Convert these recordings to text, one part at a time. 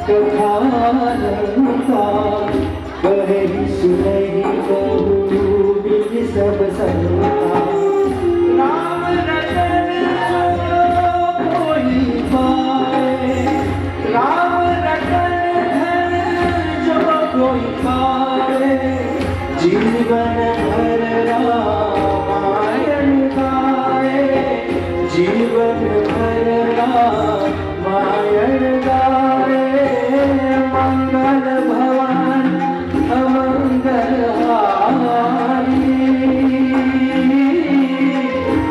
कथा कहे सुनहि बहु विधि सब संता राम रतन कोई पाए राम रतन धन जो कोई पाए जीवन भर रामायण गाए जीवन भर रामायण गाए मंगल भवन अमंगल हारी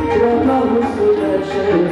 प्रभु सुदर्शन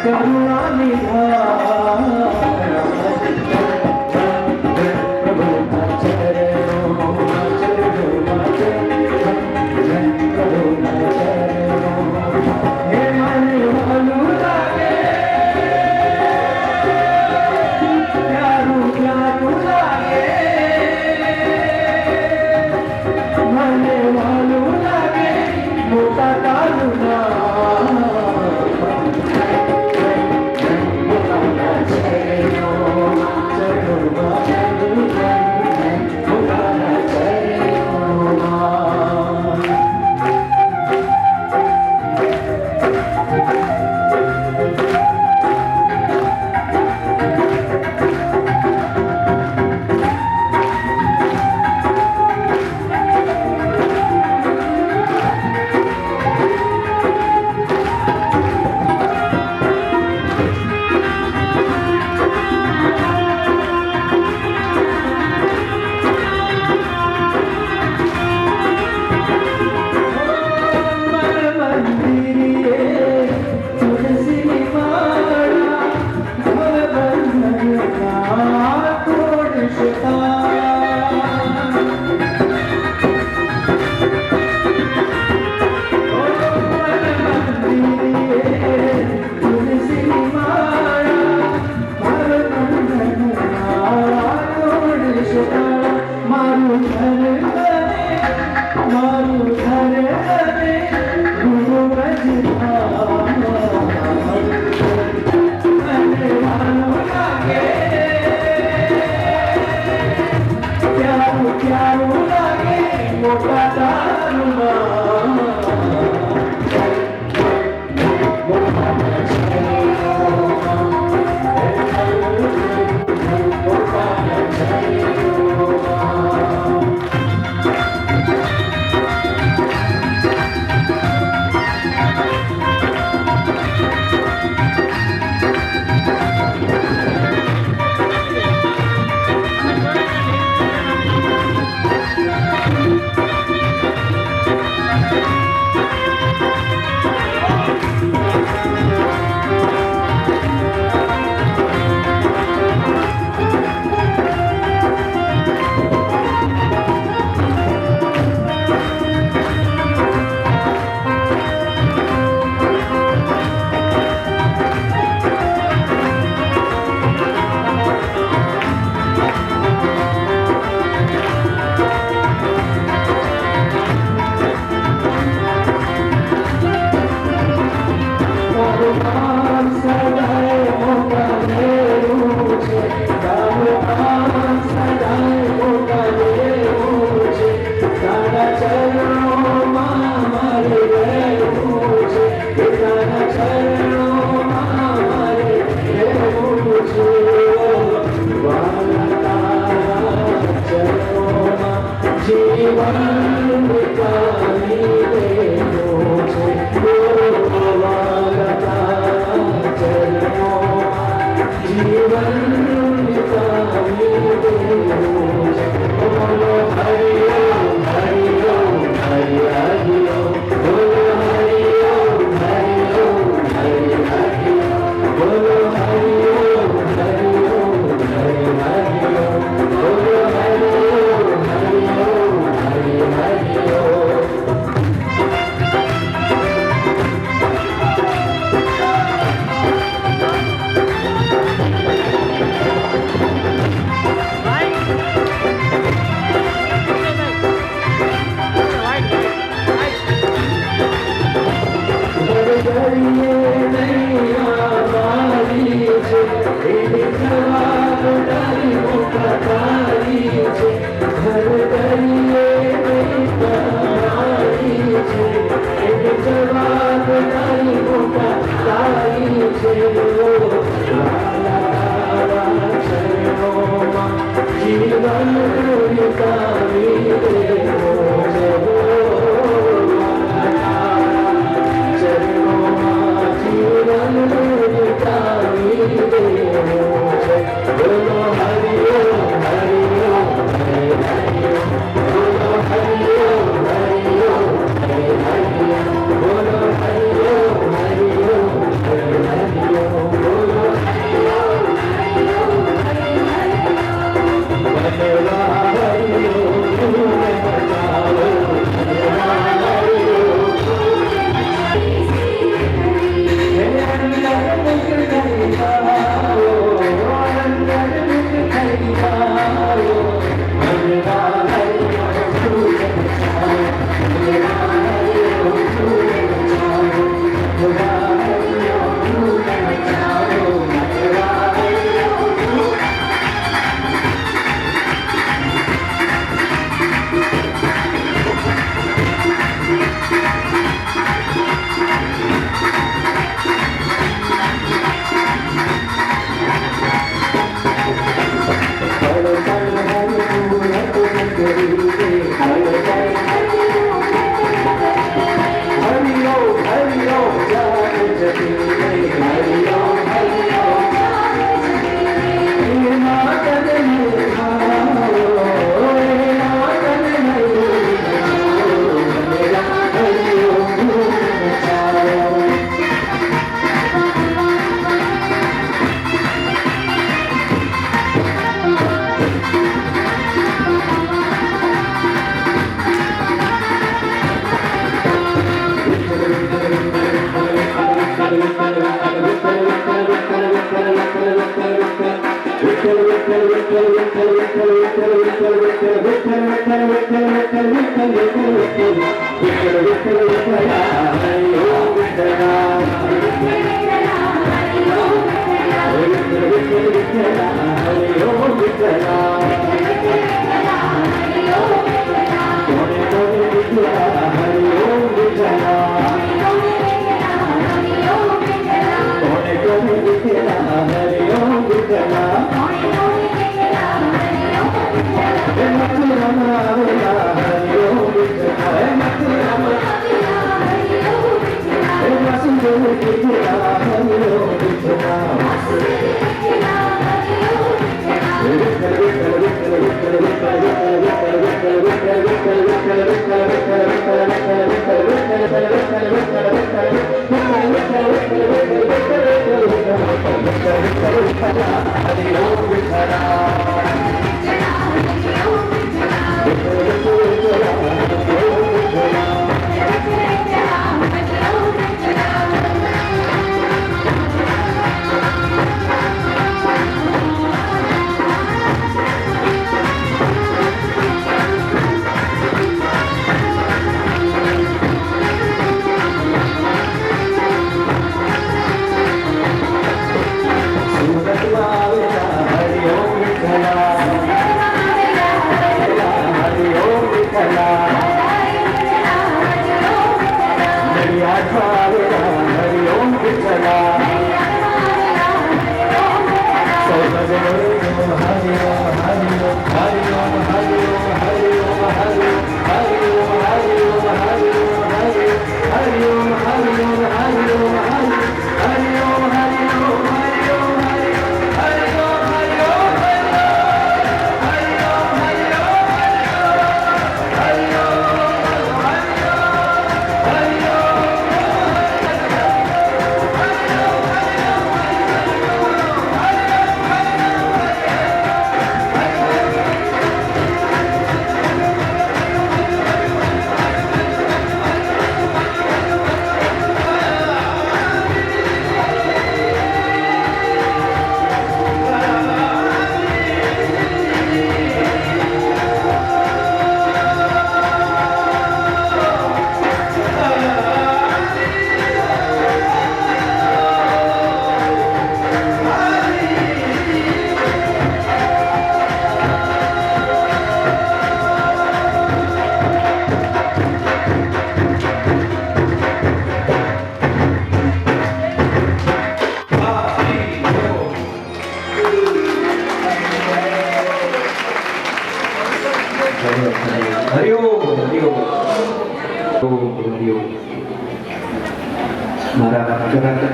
करुणा निधान प्रभु चरणों प्रभु हे मन भालू लागे प्यारू प्यारू लागे मन भालू लागे मोटा कालू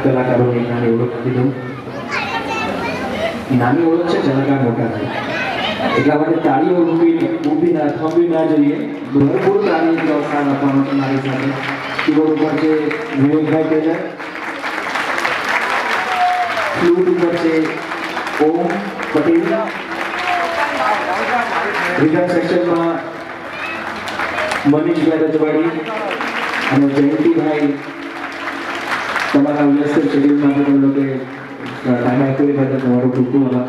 કલાકારોની નાની ઓળખ આપી દઉં. નાની ઓળખ છે, કલાકાર મોટા થાય એટલા માટે તાળીઓ ઊભી ના થંભી ના જોઈએ. ભરપૂર તાળીઓ પ્રોત્સાહન આપવાનો મારી સાથે કીબોર્ડ ઉપર છે વિવેકભાઈ તેજર, ફ્લૂટ ઉપર છે ઓમ પટેલ, રીધમ સેક્શનમાં મનીષભાઈ રજવાડી અને જયંતિભાઈ. તમારા વ્યસ્ત શેડ્યુલમાં પણ લોકો ટાઈમ આપ્યો એ બદલ તમારો ખૂબ ખૂબ આભાર.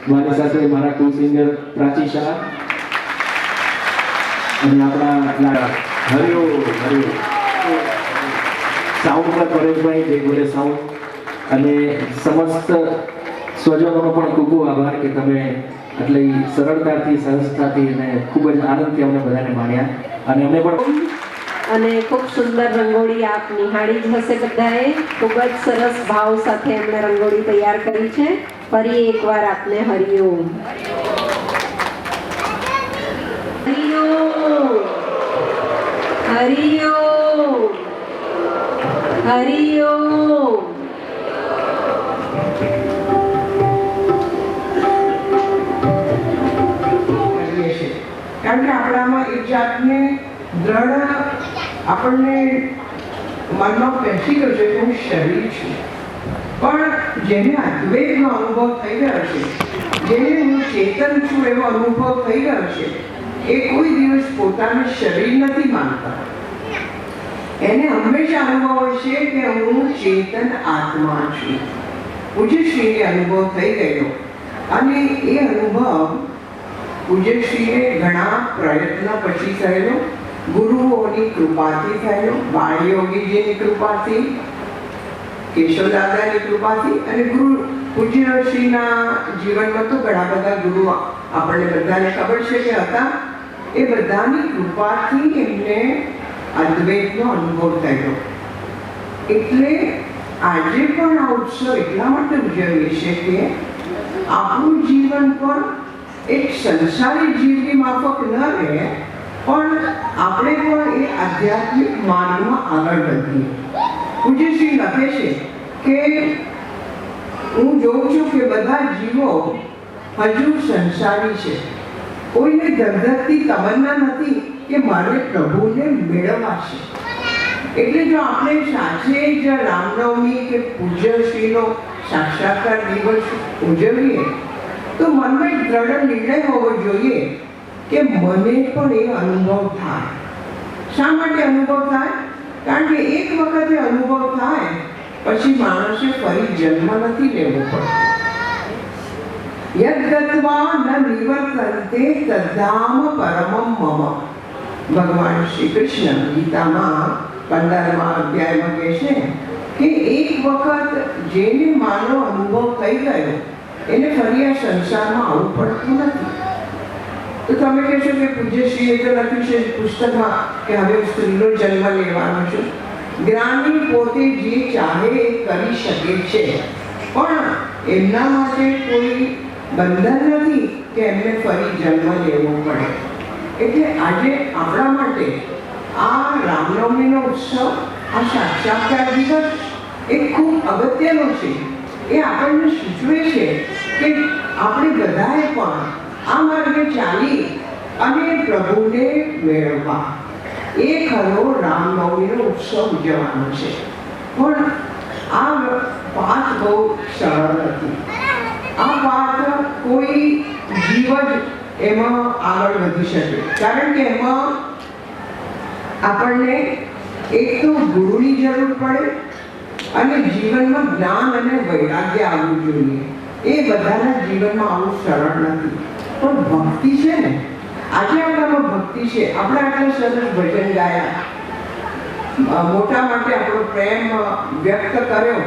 મારી સાથે મારા કો સિંગર પ્રાચી શાહ અને આપણા હરિયો સાઉન્ડ પર પરેશભાઈ જે બોલે સાઉન્ડ અને સમસ્ત સ્વજનોનો પણ ખૂબ ખૂબ આભાર કે તમે આટલી સરળતાથી સહજતાથી અને ખૂબ જ આનંદથી અમને બધાને માણ્યા અને અમને પણ અને ખૂબ સુંદર રંગોળી આપ નિહાળી જ હશે બધાએ. ખૂબ જ સરસ ભાવ સાથે એમણે રંગોળી તૈયાર કરી છે. ફરી એકવાર આપને હરિઓમ. હરિઓમ હરિઓમ હરિઓમ. કારણ કે આપણામાં એક જાતને દ્રઢ આપણને મનમાં બેસી ગયો છે કે હું શરીર છું, પણ જેને અદ્વૈતનો અનુભવ થઈ ગયો છે, જેને હું ચેતન છું એવો અનુભવ થઈ ગયો છે, એ કોઈ દિવસ પોતાનું શરીર નથી માનતા. એને હંમેશા અનુભવ છે કે હું ચેતન આત્મા છું. પૂજ્યશ્રીને અનુભવ થઈ ગયો અને એ અનુભવ પૂજ્યશ્રીએ ઘણા પ્રયત્ન પછી થયેલો, ગુરુઓની કૃપાથી થયેલો, બાળયોગીજીની કૃપાથી, કેશવદાદાની કૃપાથી અને પૂજ્યશ્રીના જીવનમાં તો ઘણા બધા ગુરુ આપણને બધાને ખબર છે કે હતા. એ બધાની કૃપાથી એમને અદ્વૈતનો અનુભવ થયો. એટલે આજે પણ આ ઉત્સવ એટલા માટે ઉજવીએ છીએ કે આપણું જીવન પણ એક સંસારી જીવની માફક ન રહે, પણ આપણે પણ એ આધ્યાત્મિક માર્ગમાં આગળ વધીએ. પૂજ્યશ્રી લખે છે કે હું જોઉં છું કે બધા જીવો હજુ સંસારી છે. કોઈને ધગધગતી તમન્ના નથી કે મારે પ્રભુને મેળવવા છે. એટલે જો આપણે સાચે જ રામનવમી કે પૂજ્યશ્રીનો સાક્ષાત્કાર દિવસ ઉજવીએ તો મનમાં એક દ્રઢ નિર્ણય હોવો જોઈએ કે મને પણ એ અનુભવ થાય. શા માટે અનુભવ થાય? કારણ કે એક વખત એ અનુભવ થાય પછી માણસે ફરી જન્મ નથી લેવો પડતો. યદ્ગત્વા ન નિવર્તન્તે તદ્ધામ પરમમ મમ. ભગવાન શ્રી કૃષ્ણ ગીતામાં 15મા અધ્યાયમાં કહે છે કે એક વખત જેને માનો અનુભવ થઈ ગયો એને ફરી આ સંસારમાં આવવું પડતું નથી. તો તમે કહેશો કે પૂજ્યશ્રીએ તો લખ્યું છે પુસ્તકમાં કે હવે સ્ત્રીનો જન્મ લેવાનો છે. જ્ઞાની પોતે જે ચાહે એ કરી શકે છે, પણ એમના માટે કોઈ બંધન નથી કે એમને ફરી જન્મ લેવો પડે. એટલે આજે આપણા માટે આ રામનવમીનો ઉત્સવ, આ સાક્ષાત્કાર દિવસ એ ખૂબ અગત્યનો છે. એ આપણને સૂચવે છે કે આપણે બધાએ પણ આ માર્ગે ચાલી અને પ્રભુને મેળવવા એ ખરો રામનવમીનો ઉત્સવ ઉજવવાનો છે. પણ આ વાત બહુ સરળ નથી. આ વાત કોઈ જીવ જ એમાં આગળ વધી શકે. કારણ કે એમાં આપણને એક તો ગુરુની જરૂર પડે અને જીવનમાં જ્ઞાન અને વૈરાગ્ય આવવું જોઈએ. એ બધાના જીવનમાં આવું સરળ નથી. પણ ભક્તિ છે ને, આજે આપણામાં ભક્તિ છે. આપણે આટલા સરસ ભજન ગાયા, મોટા માટે આપણો પ્રેમ વ્યક્ત કર્યો,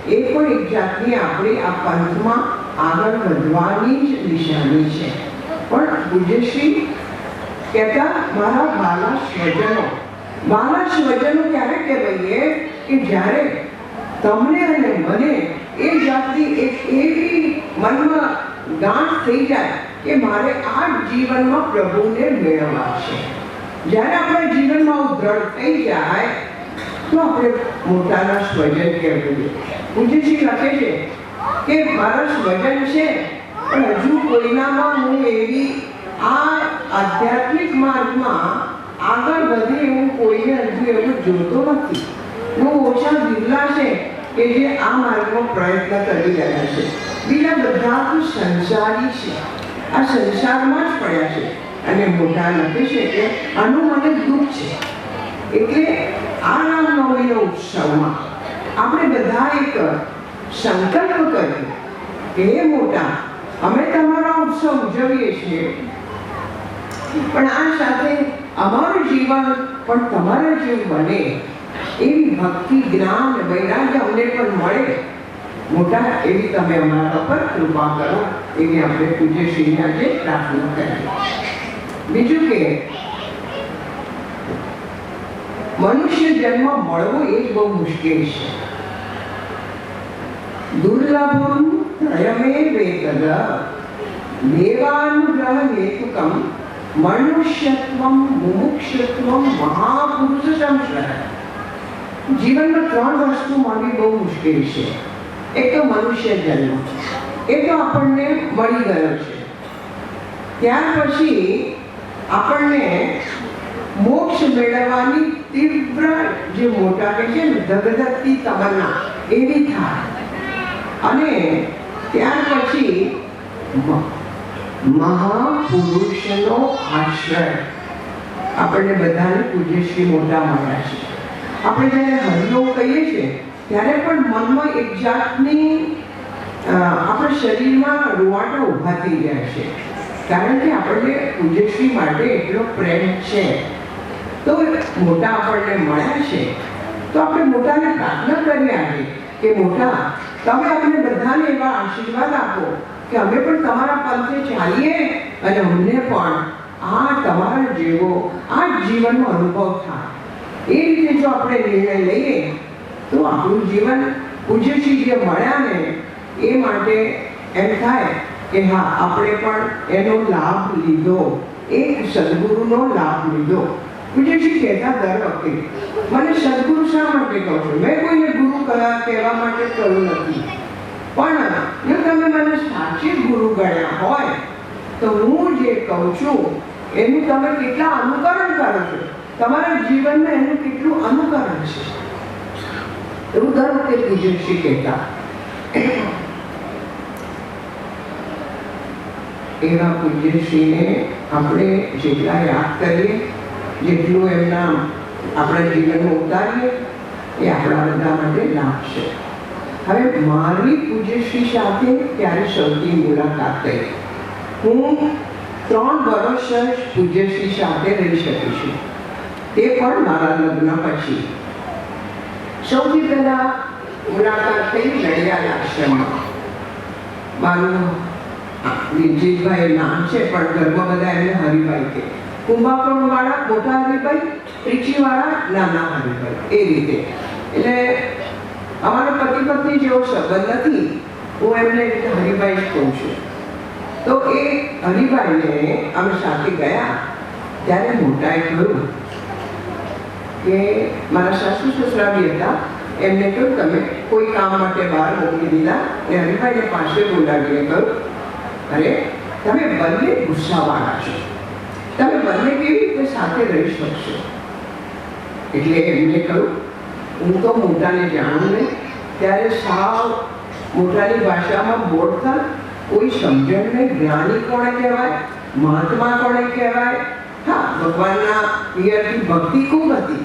એ પણ એક જાતની આપણી આ પંથમાં આગળ વધવાની જ નિશાની છે. પણ પૂજ્યશ્રી કહેતા મારા બાલા સ્વજનો ક્યારે કહેવાય કે જ્યારે તમને અને મને એ જાતની એક એવી મનમાં ગાંઠ થઈ જાય કે મારે આ જીવનમાં પ્રભુને મેળવવા છે. જ્યારે આપણા જીવનમાં આવું દ્રઢ થઈ જાય તો આપણે મોટાના સ્વજન કહેવું. પૂજ્યશ્રી લખે છે કે મારા સ્વજન છે પણ હજુ કોઈનામાં હું એવી આ આધ્યાત્મિક માર્ગમાં આગળ વધે એવું કોઈને હજુ એવું જોતો નથી. બહુ ઓછા દિલ્લા છે કે જે આ માર્ગમાં પ્રયત્ન કરી રહ્યા છે. બીજા બધા તો સંસારી છે, આ સંસારમાં જ પડ્યા છે. અને મોટા લખે છે કે આનું મને દુઃખ છે. એટલે આ રામનવમીનો ઉત્સવમાં આપણે બધા એક સંકલ્પ કરીએ કે હે મોટા, અમે તમારો ઉત્સવ ઉજવીએ છીએ, પણ આ સાથે અમારું જીવન પણ તમારા જેવું બને એવી ભક્તિ, જ્ઞાન, વૈરાગ્ય અમને પણ મળે. મોટા એવી તમે અમારા પર કૃપા કરો એવી આપણે પૂજ્યશ્રીને આજે પ્રાર્થના કરીએ. બીજું કે મનુષ્ય જન્મ મળવો એ જ બહુ મુશ્કેલ છે. દુર્લભમ ત્રયમે વેતદ દેવાનુગ્રહ હેતુકમ મનુષ્યત્વમ મુમુક્ષત્વમ મહાપુરુષ સંશ્રય. જીવનમાં 3 વસ્તુ મળવી બહુ મુશ્કેલ છે. એક તો મનુષ્ય જન્મ, એ તો આપણને મળી ગયો છે. ત્યાર પછી આપણને મોક્ષ મેળવવાની તીવ્ર, જે મોટા કહે છે ને ધગધગતી તમન્ના, એવી થાય. અને ત્યાર પછી મહાપુરુષનો આશ્રય. આપણને બધાને પૂજ્યશ્રી મોટા મળ્યા છે. આપણે જ્યારે હરિઓમ કહીએ છીએ ત્યારે પણ મનમાં એક જાતની આપણા શરીરમાં રૂવાટા ઊભા થઈ જાય છે કારણ કે આપણને પૂજ્યશ્રી માટે એટલો પ્રેમ છે. તો મોટા આપણને મળ્યા છે તો આપણે મોટાને પ્રાર્થના કરી આજે કે મોટા તમે અમને બધાને એવા આશીર્વાદ આપો કે અમે પણ તમારા પંથે ચાલીએ અને અમને પણ આ તમારા જેવો આ જીવનનો અનુભવ થાય. એ રીતે જો આપણે નિર્ણય લઈએ તો આપણું જીવન પૂજ્યશ્રી જે મળ્યા ને એ માટે એમ થાય કે હા આપણે પણ એનો લાભ લીધો, એક સદગુરુનો લાભ લીધો. પૂજ્યશ્રી કહેતા દર વખતે મને સદગુરુ શા માટે કહો છો? મેં કોઈને ગુરુ કહેવા માટે કહ્યું નથી, પણ જો તમે મને સાચે ગુરુ ગણ્યા હોય તો હું જે કહું છું એનું તમે કેટલા અનુકરણ કરો છો, તમારા જીવનમાં એનું કેટલું અનુકરણ છે, એવું દર વખતે પૂજ્યશ્રી કહેતા. એવા પૂજ્યશ્રીને આપણે જેટલા યાદ કરીએ, જેટલું એમના આપણા જીવનમાં ઉતારીએ એ આપણા બધા માટે લાભ છે. હવે મારી પૂજ્યશ્રી સાથે ત્યારે સૌથી મુલાકાત થઈ. હું 3 વર્ષ પૂજ્યશ્રી સાથે રહી શકી છું, તે પણ મારા લગ્ન પછી. સૌથી પહેલા મુલાકાત થઈ નડિયાદ આશ્રમમાં. મારું વિરજીતભાઈ નામ છે પણ ઘરમાં બધા એમને હરિભાઈ કહે. કુંભાકોણ વાળા મોટા હરિભાઈ, ત્રિચી વાળા નાના હરિભાઈ, એ રીતે. એટલે અમારો પતિ પત્ની જેવો સંબંધ નથી, હું એમને હરિભાઈ જ કહું છું. તો એ હરિભાઈને અમે સાથે ગયા ત્યારે મોટાએ કહ્યું કે મારા સાસુ સસરા બી હતા, એમને કહ્યું તમે કોઈ કામ માટે બહાર મોકલી દીધા. અને હરિભાઈને પાસે બોલાવીને કહ્યું અરે તમે બંને ગુસ્સાવાળા છો, તમે બંને કેવી રીતે સાથે રહી શકશો? એટલે એમને કહ્યું હું તો મોટાને જાણું નહીં. ત્યારે સાવ મોટાની ભાષામાં બોલતા કોઈ સમજણ નહીં. જ્ઞાની કોણે કહેવાય, મહાત્મા કોણે કહેવાય? હા, ભગવાનના પિયરથી ભક્તિ ખૂબ હતી,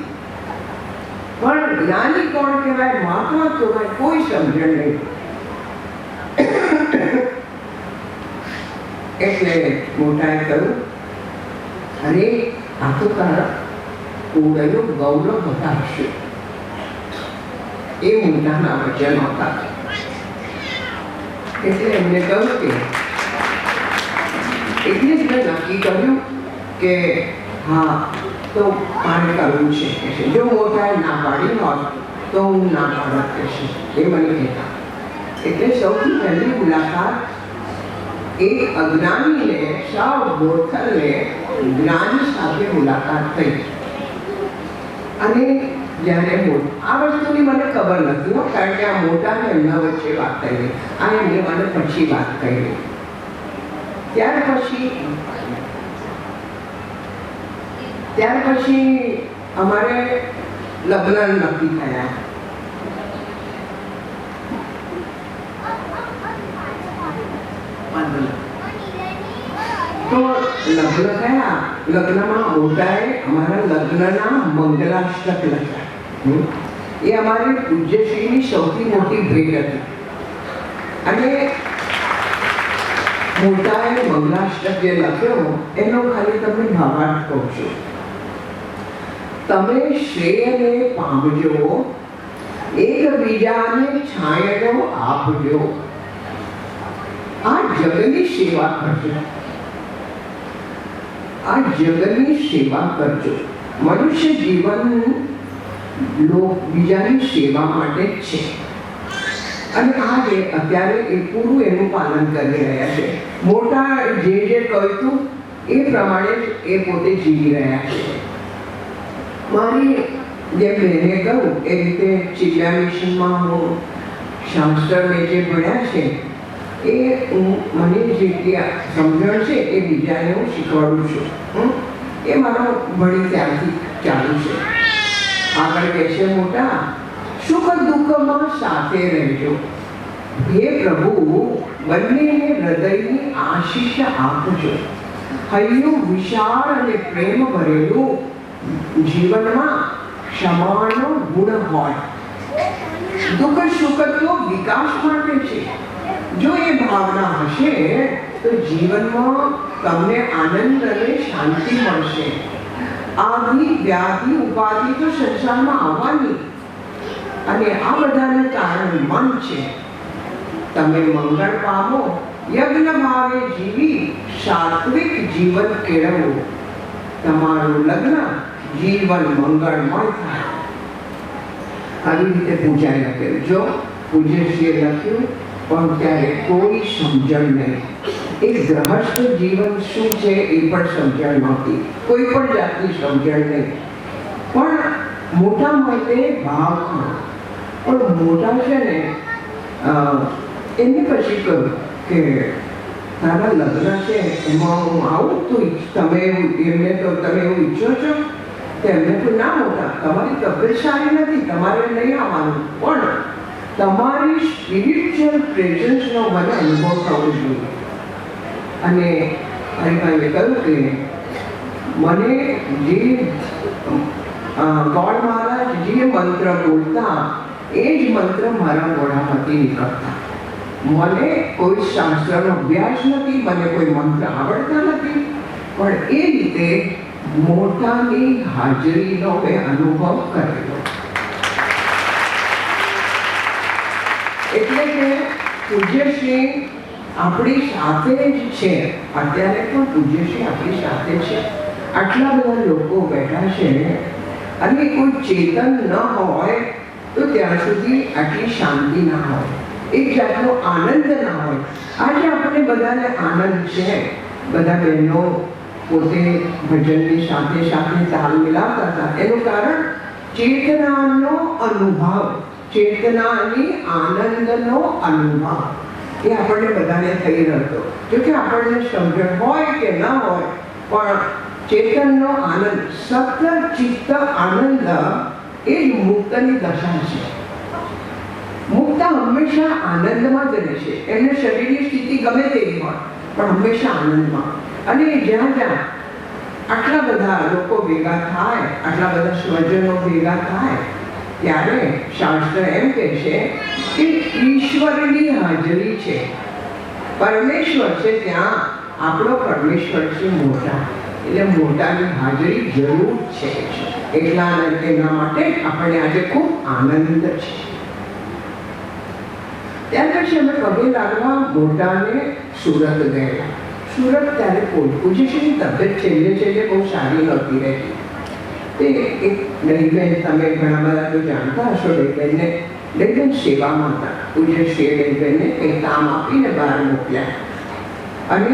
પણ જ્ઞાની કોણ કહેવાય, મહાત્મા કહેવાય, કોઈ સમજણ નહીં. એટલે મોટાએ કહ્યું અરે આ તો તારા ઓળયનું ગૌરવ વધારશે. એ મોટાના વચન હતા. એટલે એમને કહ્યું કે એટલે જ મેં નક્કી કર્યું કે હા તો મારે કરવું છે. જો મોટાએ ના પાડી હોત તો હું ના પાડત કહેશે, એ મને કહેતા. એટલે સૌથી પહેલી મુલાકાત એક અજ્ઞાનીને, સાવ બોથલને જ્ઞાની સાથે મુલાકાત થઈ. અને જ્યારે આ વસ્તુની મને ખબર નથી હો, કારણ કે આ મોટાને એમના વચ્ચે વાત થઈ, આ એમને મને પછી વાત કરી. ત્યાર પછી અમારે લગ્ન નક્કી થયા. તો લગ્ન થયા. લગ્નમાં મોટાએ અમારા લગ્નના મંગલાષ્ટક લખ્યા. એ અમારી પૂજ્યશ્રીની સૌથી મોટી ભેટ હતી. અને મોટાએ મંગલાષ્ટક જે લખ્યો એનો ખાલી તમને ભાવાર્થ કહું છું. તમે શ્રેયને પામજો, એકબીજાને છાંયડો આપજો, આ જગની સેવા કરજો, આ જગની સેવા કરજો. મનુષ્ય જીવન બીજાની સેવા માટે જ છે. અને આજે અત્યારે એ પૂરું એનું પાલન કરી રહ્યા છે. મોટા જે કહ્યું એ પ્રમાણે જ એ પોતે જીવી રહ્યા છે. મારી જે બહેને કહ્યું એ રીતે ચિલ્લા મિશનમાં હું શાસ્ત્ર મેં જે ભણ્યા છે એ મને જેટલી સમજણ છે એ બીજાને હું શીખવાડું છું. એ મારો ભણી ત્યારથી ચાલુ છે. આગળ કહે છે મોટા, સુખ દુઃખમાં સાથે રહેજો. હે પ્રભુ, બંનેને હૃદયની આશીષ આપજો. હૈયું વિશાળ અને પ્રેમ ભરેલું જીવનમાં ક્ષમાનો ગુણ હોય. દુઃખ સુખ તો વિકાસ માટે છે. જો એ ભાવના હશે તો તો જીવનમાં તમને આનંદ અને શાંતિ મળશે. આદિ વ્યાધિ ઉપાધિ તો સંસારમાં આવવાની, અને આ બધાને કારણ મન છે. તમે મંગળ પામો, યજ્ઞ ભાવે જીવી સાત્વિક જીવન કેળવો. તમારું લગ્ન જીવન મંગળમય થાય. આવી રીતે પૂજાએ લખેલું. જો પૂજ્યશ્રીએ લખ્યું પણ ત્યારે કોઈ સમજણ નહીં. એક ગ્રહસ્થ જીવન શું છે એ પણ સમજણ નહોતી, કોઈ પણ જાતની સમજણ નહીં. પણ મોટા માટે ભાવ ખરો. પણ મોટા છે ને એમને પછી કહ્યું કે તારા લગ્ન છે એમાં હું આવું, તું તમે એમને તો તમે એવું ઈચ્છો છો? તેમને તો ના મોટા, તમારી તબિયત સારી નથી, તમારે નહીં આવવાનું, પણ તમારી સ્પિરિચ્યુઅલ પ્રેઝન્સનો મને અનુભવ થવો જોઈએ. અને હરિભાઈએ કહ્યું કે મને જે ગોડ મહારાજ જે મંત્ર બોલતા એ જ મંત્ર મારા મોઢામાંથી નીકળતા. મને કોઈ શાસ્ત્રનો અભ્યાસ નથી, મને કોઈ મંત્ર આવડતા નથી, પણ એ રીતે મોટાની હાજરીનો મેં અનુભવ કરેલો. એટલે કે પૂજ્યશ્રી આપણી સાથે જ છે. અત્યારે પણ પૂજ્યશ્રી આપણી સાથે છે. આટલા બધા લોકો બેઠા છે અને કોઈ ચેતન ન હોય તો ત્યાં સુધી આટલી શાંતિ ના હોય, એક જાતનો આનંદ ના હોય. આજે આપણે બધાને આનંદ છે. બધા બહેનો પોતે ભજનની સાથે સાથે તાલ મિલાવતા હતા. એનું કારણ ચેતનાનો અનુભવ, ચેતનાની આનંદનો અનુભવ એ આપણને બધાને થઈ રહ્યો હતો. જોકે આપણને સમજણ હોય કે ન હોય, પણ ચેતનનો આનંદ, સતત ચિત્ત આનંદ એ જ મુક્તની દશા છે. મુક્ત હંમેશા આનંદમાં જ રહે છે. એમને શરીરની સ્થિતિ ગમે તેવી હોય પણ હંમેશા આનંદમાં. અને જ્યાં જ્યાં આટલા બધા લોકો ભેગા થાય, આટલા બધા સ્વજનો ભેગા થાય, ત્યારે શાસ્ત્ર એમ કહે છે કે ઈશ્વરની હાજરી છે, પરમેશ્વર છે, ત્યાં આપણો પરમેશ્વર છે મોટા. એટલે મોટાની હાજરી જરૂર છે. એના માટે આપણને આજે ખૂબ આનંદ છે. ત્યાર પછી અમે પગે લાગવા મોટાને સુરત ગયા. સુરત ત્યારે પૂજ્યશ્રીની તબિયત છેલ્લે બહુ સારી નહોતી રહેતી. તે એક દહીબેન, તમે ઘણા બધા તો જાણતા હશો, દહીબેન સેવામાં હતા. પૂજ્યશ્રીએ દહીબેનને કંઈ કામ આપીને બહાર મોકલ્યા અને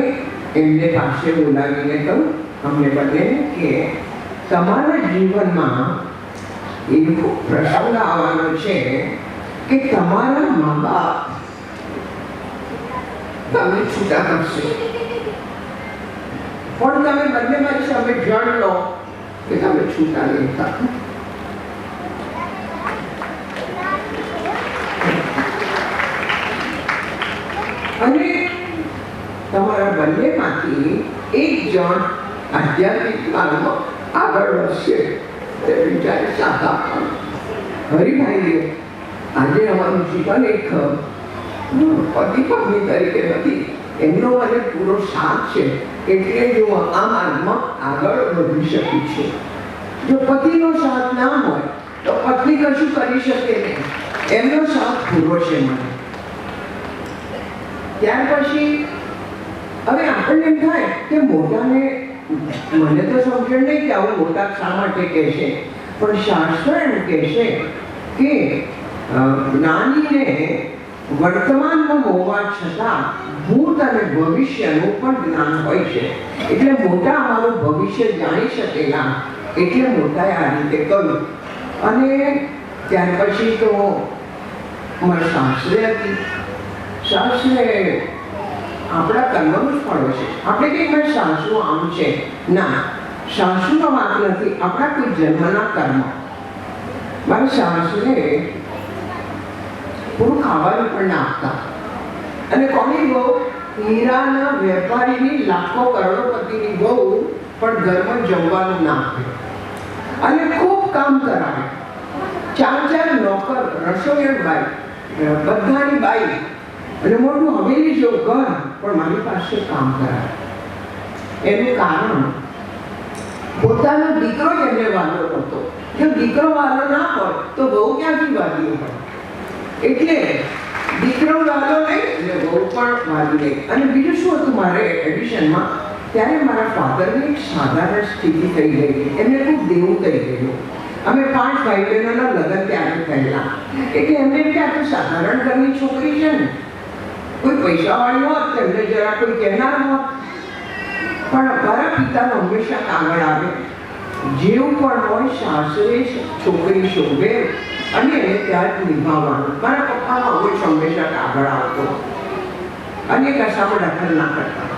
એમને પાસે બોલાવીને કહ્યું અમને બંનેને કે તમારા જીવનમાં એવો પ્રસંગ આવવાનો છે કે તમારા મા બાપ તમે છૂટા કરશે, પણ તમે બંને મારી સામે જણ લો કે તમે છૂટા લેતા. અને તમારા બંનેમાંથી એક જણ આધ્યાત્મિક માર્ગમાં આગળ વધશે, તે વિચારે સાધા. હરિભાઈએ આજે અમારું જીવન એક પતિ પત્ની તરીકે નથી, એમનો મને પૂરો સાથ છે, એટલે જ હું આ માર્ગમાં આગળ વધી શકું છું. જો પતિનો સાથ ના હોય તો પત્ની કશું કરી શકે નહીં. એમનો સાથ પૂરો છે મને. ત્યાર પછી હવે આપણને એમ થાય કે મોટાને, મને તો સમજણ નહીં કે આવું મોટા શા માટે કહેશે, પણ શાસ્ત્ર એમ કહેશે કે જ્ઞાનીને વર્તમાનમાં હોવા છતાં ભૂત અને ભવિષ્યનું પણ જ્ઞાન હોય છે. એટલે મોટા અમારું ભવિષ્ય જાણી શકેલા, એટલે મોટાએ આ રીતે કહ્યું. અને ત્યાર પછી તો મારા સાસરે હતી. સાસરે આપણા કર્મનું જ ફળ છે. આપણે કંઈ મારી સાસુ આમ છે, ના, સાસુનો વાંક નથી, આપણા કોઈ જન્મના કર્મ. મારા સાસરે પૂરું ખાવાનું પણ ના આપતા. અને કોની બહુ? હીરાના વેપારીની, લાખો કરોડોપતિની બહુ, પણ ઘરમાં જમવાનું ના આપે. અને ખૂબ કામ કરાવે. 4 નોકર, રસોઈયા બાઈ, બધાની બાઈ અને મોટું હવેલી જેવું ઘર, પણ મારી પાસે કામ કરાવે. એનું કારણ પોતાનો દીકરો જ એમને વાલો નહોતો. જો દીકરો વાલો ના હોય તો બહુ ક્યાંથી વાલી હોય? એટલે દીકરો વાલો નહીં એટલે બહુ પણ વાલી નહીં. અને બીજું શું હતું મારે એડિશનમાં, ત્યારે મારા ફાધરની એક સાધારણ સ્થિતિ થઈ ગઈ. એમને ખૂબ દેવું થઈ ગયું. અમે 5 ભાઈ બહેનોના લગ્ન ત્યારે થયેલા. એટલે એમને એમ કે આ તો સાધારણ ઘરની છોકરી છે ને, કોઈ પૈસાવાળી હોત તો એમને જરા કોઈ કહેનાર હોત. પણ મારા પિતાનો હંમેશા કાગળ આવે, જેવું પણ હોય સાસરે છોકરી શોભે અને એને ત્યાં જ નિભાવવાનું. મારા પપ્પાનો હંમેશા કાગળ આવતો અને કશામાં દખલ ના કરતા.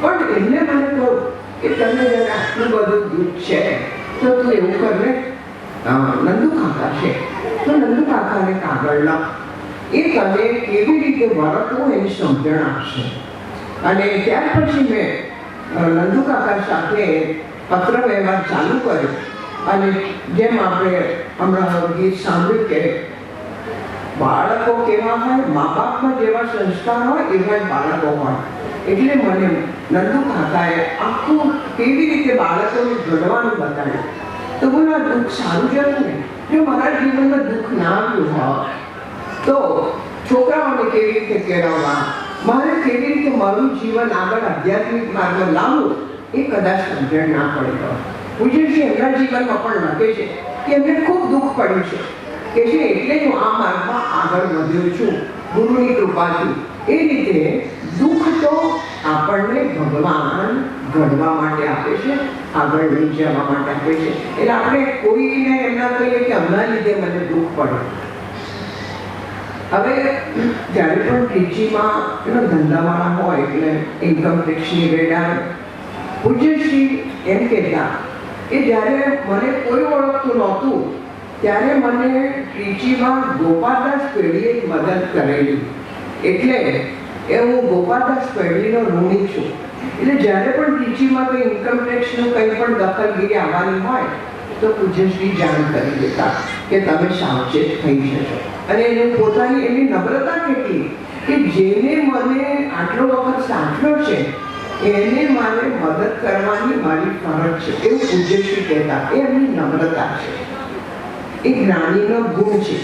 પણ એમને મને કહું કે તને જરા આટલું બધું દુઃખ છે તો તું એવું કર ને, નંદુ કાકા છે તો નંદુ કાકાને કાગળ લખ, એ તને કેવી રીતે વર્તવું એની સમજણ આપશે. અને ત્યાર પછી મેં નંદુ કાકા સાથે પત્ર વ્યવહાર ચાલુ કર્યો. અને જેમ આપણે હમણાં ગીત સાંભળ્યું કે બાળકો કેવા હોય, મા બાપમાં જેવા સંસ્કાર હોય એવા જ બાળકો હોય. એટલે મને નંદુ કાકાએ આખું કેવી રીતે બાળકોને ઘડવાનું બતાવ્યું. તો બોલો આ દુઃખ સારું જતું ને, જો મારા જીવનમાં દુઃખ ના આવ્યું હોય તો છોકરાઓને કેવી રીતે કેળવવા, મારે કેવી રીતે મારું જીવન આગળ આધ્યાત્મિક માર્ગમાં લાવવું, એ કદાચ સમજણ ના પડી હોય. પૂજ્યશ્રી એમના જીવનમાં પણ લખે છે કે એમને ખૂબ દુઃખ પડ્યું છે કે છે એટલે હું આ માર્ગમાં આગળ વધ્યો છું ગુરુની કૃપાથી. એ રીતે દુઃખ તો આપણને ભગવાન ઘડવા માટે આપે છે, આગળ લઈ જવા માટે આપે છે. એટલે આપણે કોઈને એમ ના કહીએ કે હમણાં લીધે મને દુઃખ પડે. હવે જ્યારે પણ ત્રીજીમાં એનો ધંધાવાળા હોય એટલે ઇન્કમ ટેક્સની રેડ આવે. પૂજ્યશ્રી એમ કહેતા કે જ્યારે મને કોઈ ઓળખતું નહોતું ત્યારે મને ત્રીજીમાં ગોપાલદાસ પેઢીએ મદદ કરેલી. એટલે એ હું ગોપાલદાસ પેઢીનો ઋણી છું. એટલે જ્યારે પણ ત્રીજીમાં કોઈ ઇન્કમ ટેક્સનું કંઈ પણ દખલગીરી આવવાની હોય તો પૂજ્યશ્રી જાણ કરી દેતા કે તમે સાવચેત થઈ જશો. અને એનું પોતાની એની નમ્રતા કેટલી કે જેને મને આટલો વખત સાચવ્યો છે એને મારે મદદ કરવાની મારી ફરજ છે, એવું પૂજ્યશ્રી કહેતા. એ એમની નમ્રતા છે, એ જ્ઞાનીનો ગુણ છે.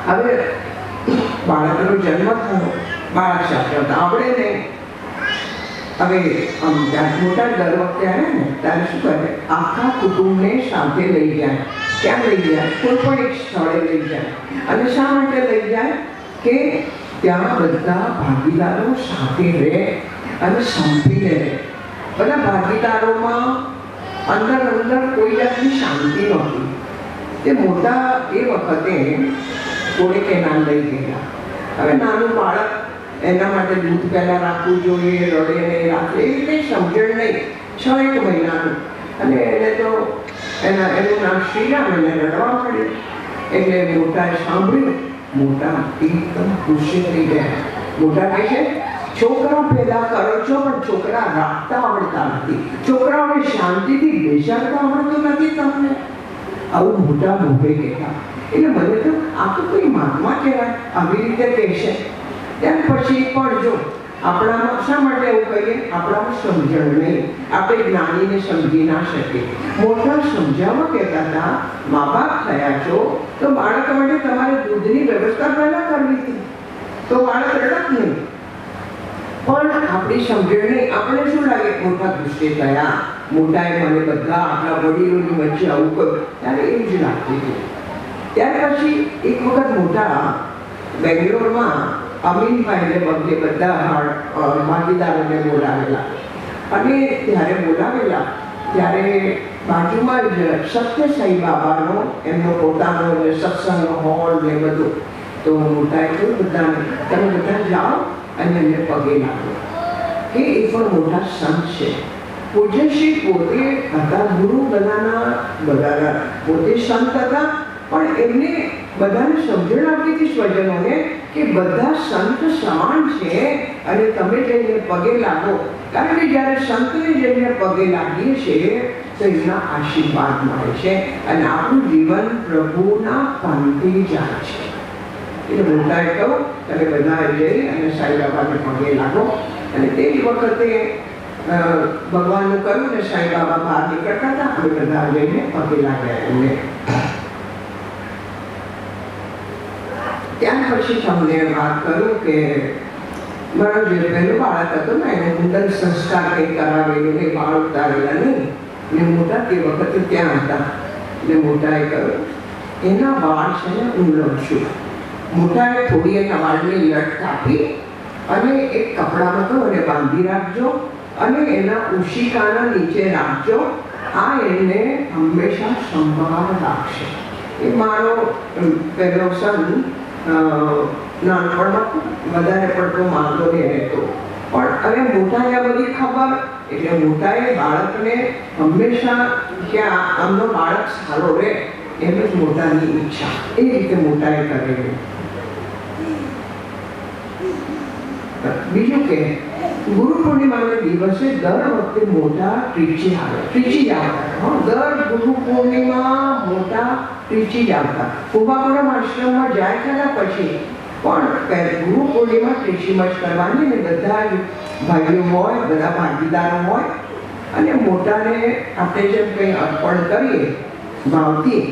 હવે બાળકનો જન્મ થયો, બાળક સાથે આવડે નહીં. હવે મોટા દર વખતે આવે ને ત્યારે શું કરે, આખા કુટુંબને સાથે લઈ જાય. ક્યાં લઈ જાય? કોઈ પણ એક સ્થળે લઈ જાય. અને શા માટે લઈ જાય કે ત્યાં બધા ભાગીદારો સાથે રહે અને સંપીને રહે. બધા ભાગીદારોમાં અંદર કોઈ જાતની શાંતિ નહોતી. તે મોટા એ વખતે કોણે કેનાલ લઈ ગયા. હવે નાનું બાળક એના માટે દૂધ પહેલાં રાખવું જોઈએ, રડે નહીં, રાખે એવી કંઈ સમજણ નહીં. 6-1 મહિનાનું. અને એને તો એનું નામ શ્રીરામ, એને રડવા પડ્યું. એટલે મોટાએ સાંભળ્યું, મોટા એકદમ ગુસ્સે થઈ ગયા. મોટા કહે છે છોકરા પેદા કરો છો પણ છોકરા રાખતા આવડતા નથી, છોકરાઓને શાંતિથી બેસાડતા આવડતું નથી તમને. આવું મોટા મોભે કહેતા. એટલે મને તો આ તો કોઈ મહાત્મા કહેવાય, આવી રીતે કહેશે. ત્યાર પછી પણ જો આપણામાં શા માટે એવું કહીએ, આપણામાં સમજણ નહીં, આપણે જ્ઞાનીને સમજી ના શકીએ. મોટા સમજાવવા કહેતા હતા મા બાપ થયા છો તો બાળક માટે તમારે દૂધની વ્યવસ્થા પહેલા કરવી હતી તો બાળક રડત નહીં. પણ આપણી સમજણ નહીં. આપણે શું લાગે મોટા ગુસ્સે થયા, મોટાએ મને બધા આપણા વડીલોની વચ્ચે આવું કર્યું, ત્યારે એવું જ લાગતું હતું. ત્યાર પછી એક વખત મોટા બેંગ્લોરમાં અમીનભાઈને બદલે બધા ભાગીદારોને બોલાવેલા. અને ત્યારે બોલાવેલા ત્યારે બાજુમાં જ સત્ય સાઈ બાબાનો એમનો પોતાનો સત્સંગનો હોલ ને બધું. તો મોટાએ કહ્યું બધાને તમે બધા જાઓ અને એમને પગે લાગો કે એ પણ મોટા સંત છે. પૂજ્યશ્રી પોતે હતા ગુરુ, બધાના પોતે સંત હતા. પણ એમને બધાને સમજણ આપી હતી સ્વજનોને કે બધા સંત સમાન છે અને તમે જઈને પગે લાગો. કારણ કે જ્યારે સંતને જઈને પગે લાગીએ છીએ તો એમના આશીર્વાદ મળે છે અને આપણું જીવન પ્રભુના પંથે જાય છે. એટલે મોટાએ કહ્યું તમે બધાએ જઈ અને સાંઈ બાબાને પગે લાગો. અને તે જ વખતે ભગવાનનું કહ્યું ને સાંઈ બાબા બહાર નીકળતા હતા, અમે બધા જઈને પગે લાગ્યા એમને. ત્યાર પછી તમને વાત કરું કે મારો જે પહેલો બાળક હતો ને એને મુંડન સંસ્કાર કંઈ કરાવેલું ને બાળ ઉતારેલા નહીં ને મોટા તે વખતે ત્યાં હતા. એટલે મોટાએ કહ્યું એના વાળ છે ને હું લઉં છું. મોટાએ થોડી એના વાળની લટ કાપી અને એક કપડામાં કહ્યું અને બાંધી રાખજો અને એના ઉશિકાના નીચે રાખજો, આ એને હંમેશા સંભાળ રાખશે. એ મારો પહેલો સન નાનપણમાં વધારે પડતો માંગતો નહીં રહેતો, પણ હવે મોટાને આ બધી ખબર એટલે મોટાએ બાળકને હંમેશા કે આમનો બાળક સારો રહે એમ જ મોટાની ઈચ્છા, એ રીતે મોટાએ કરેલું. બીજું કે ગુરુ પૂર્ણિમાના દિવસે દર વખતે મોટા ત્રીચી આવતા. દર ગુરુ પૂર્ણિમા મોટા ત્રીચી જ આવતા. કુંભાપુરમ આશ્રમમાં જાય ખરા પછી પણ ગુરુ પૂર્ણિમા ત્રીચીમાં જ કરવાની ને બધા જ ભાઈઓ હોય, બધા ભાગીદારો હોય અને મોટાને આપણે જેમ કંઈ અર્પણ કરીએ ભાવથી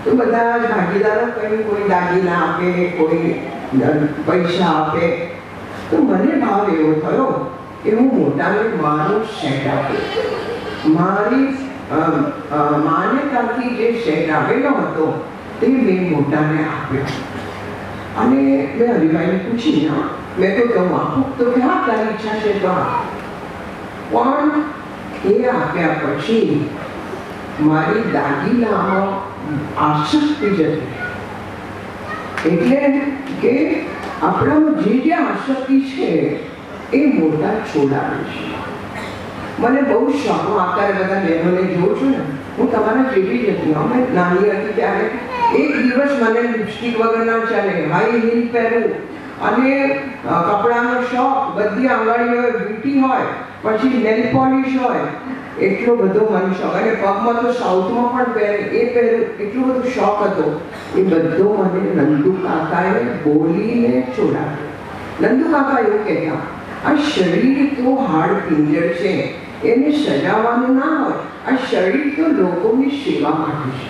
તો બધા જ ભાગીદારો કંઈ કોઈ દાગીના આપે, કોઈ પૈસા આપે. તો મને ભાવ એવો થયો કે હું મોટાને મારું સેટ આપ્યું. મારી માન્યતાથી જે સેટ આવેલો હતો તે મેં મોટાને આપ્યો. અને મેં હરિભાઈને પૂછી મેં તો કહું આપું તો કે હા તારી ઈચ્છા છે તો આપ. પણ એ આપ્યા પછી મારી દાગીનામાં આસક્તિ જતી. એટલે કે આપણામાં જે આસક્તિ છે એ મોટા છોડાવે છે. મને બહુ શોખ, હું અત્યારે બધા બહેનોને જોઉં છું ને, હું તમારા જેવી જ હતી. અમે નાની હતી ત્યારે એક દિવસ મને લિપસ્ટિક વગર ના ચાલે, હાઈ હીલ પહેરવું અને કપડાનો શોખ, બધી આંગળીઓ હોય, બ્યુટી હોય, પછી નેલ પોલિશ હોય, એટલો બધો મને શોખ. અને પગમાં તો સાઉથમાં પણ પહેરે, એ પહેરું, એટલો બધો શોખ હતો. એ બધો મને નંદુ કાકાએ બોલીને છોડાવ્યો. નંદુ કાકા એવું કહેતા, આ શરીર તો હાડ પિંજર છે, એને સજાવવાનું ના હોય. આ શરીર તો લોકોની સેવા માટે છે.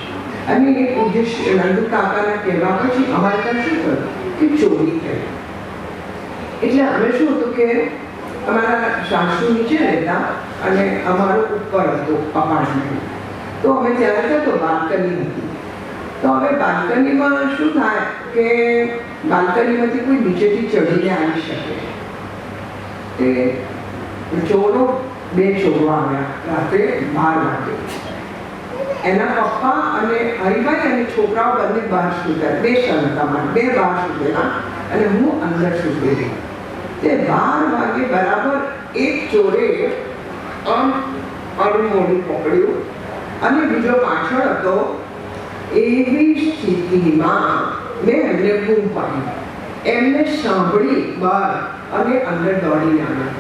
અને એ પૂજ્ય નંદુ કાકાના કહેવા પછી અમારે ત્યાં શું કર્યું કે ચોરી થઈ. એટલે અમે શું હતું કે અમારા સાસુ નીચે રહેતા અને અમારો ઉપર હતો અપાર્ટમેન્ટ. તો અમે ત્યારે તો બાલ્કની હતી. તો હવે બાલ્કનીમાં શું થાય કે બાલ્કનીમાંથી કોઈ નીચેથી ચડીને આવી શકે. તે ચોરો, બે ચોરો આવ્યા રાત્રે 12 વાગે. એના પપ્પા અને હરિભાઈ અને છોકરાઓ બંને બહાર સૂતા, બે સન હતા મારા, બે બહાર સૂતેલા અને હું અંદર સૂતેલી. તે 12 વાગે બરાબર એક ચોરે મોઢું પકડ્યું અને બીજો પાછળ હતો. એવી સ્થિતિમાં મેં એમને બૂમ પાડી, એમને સાંભળી બહાર અને અંદર દોડીને આવ્યા.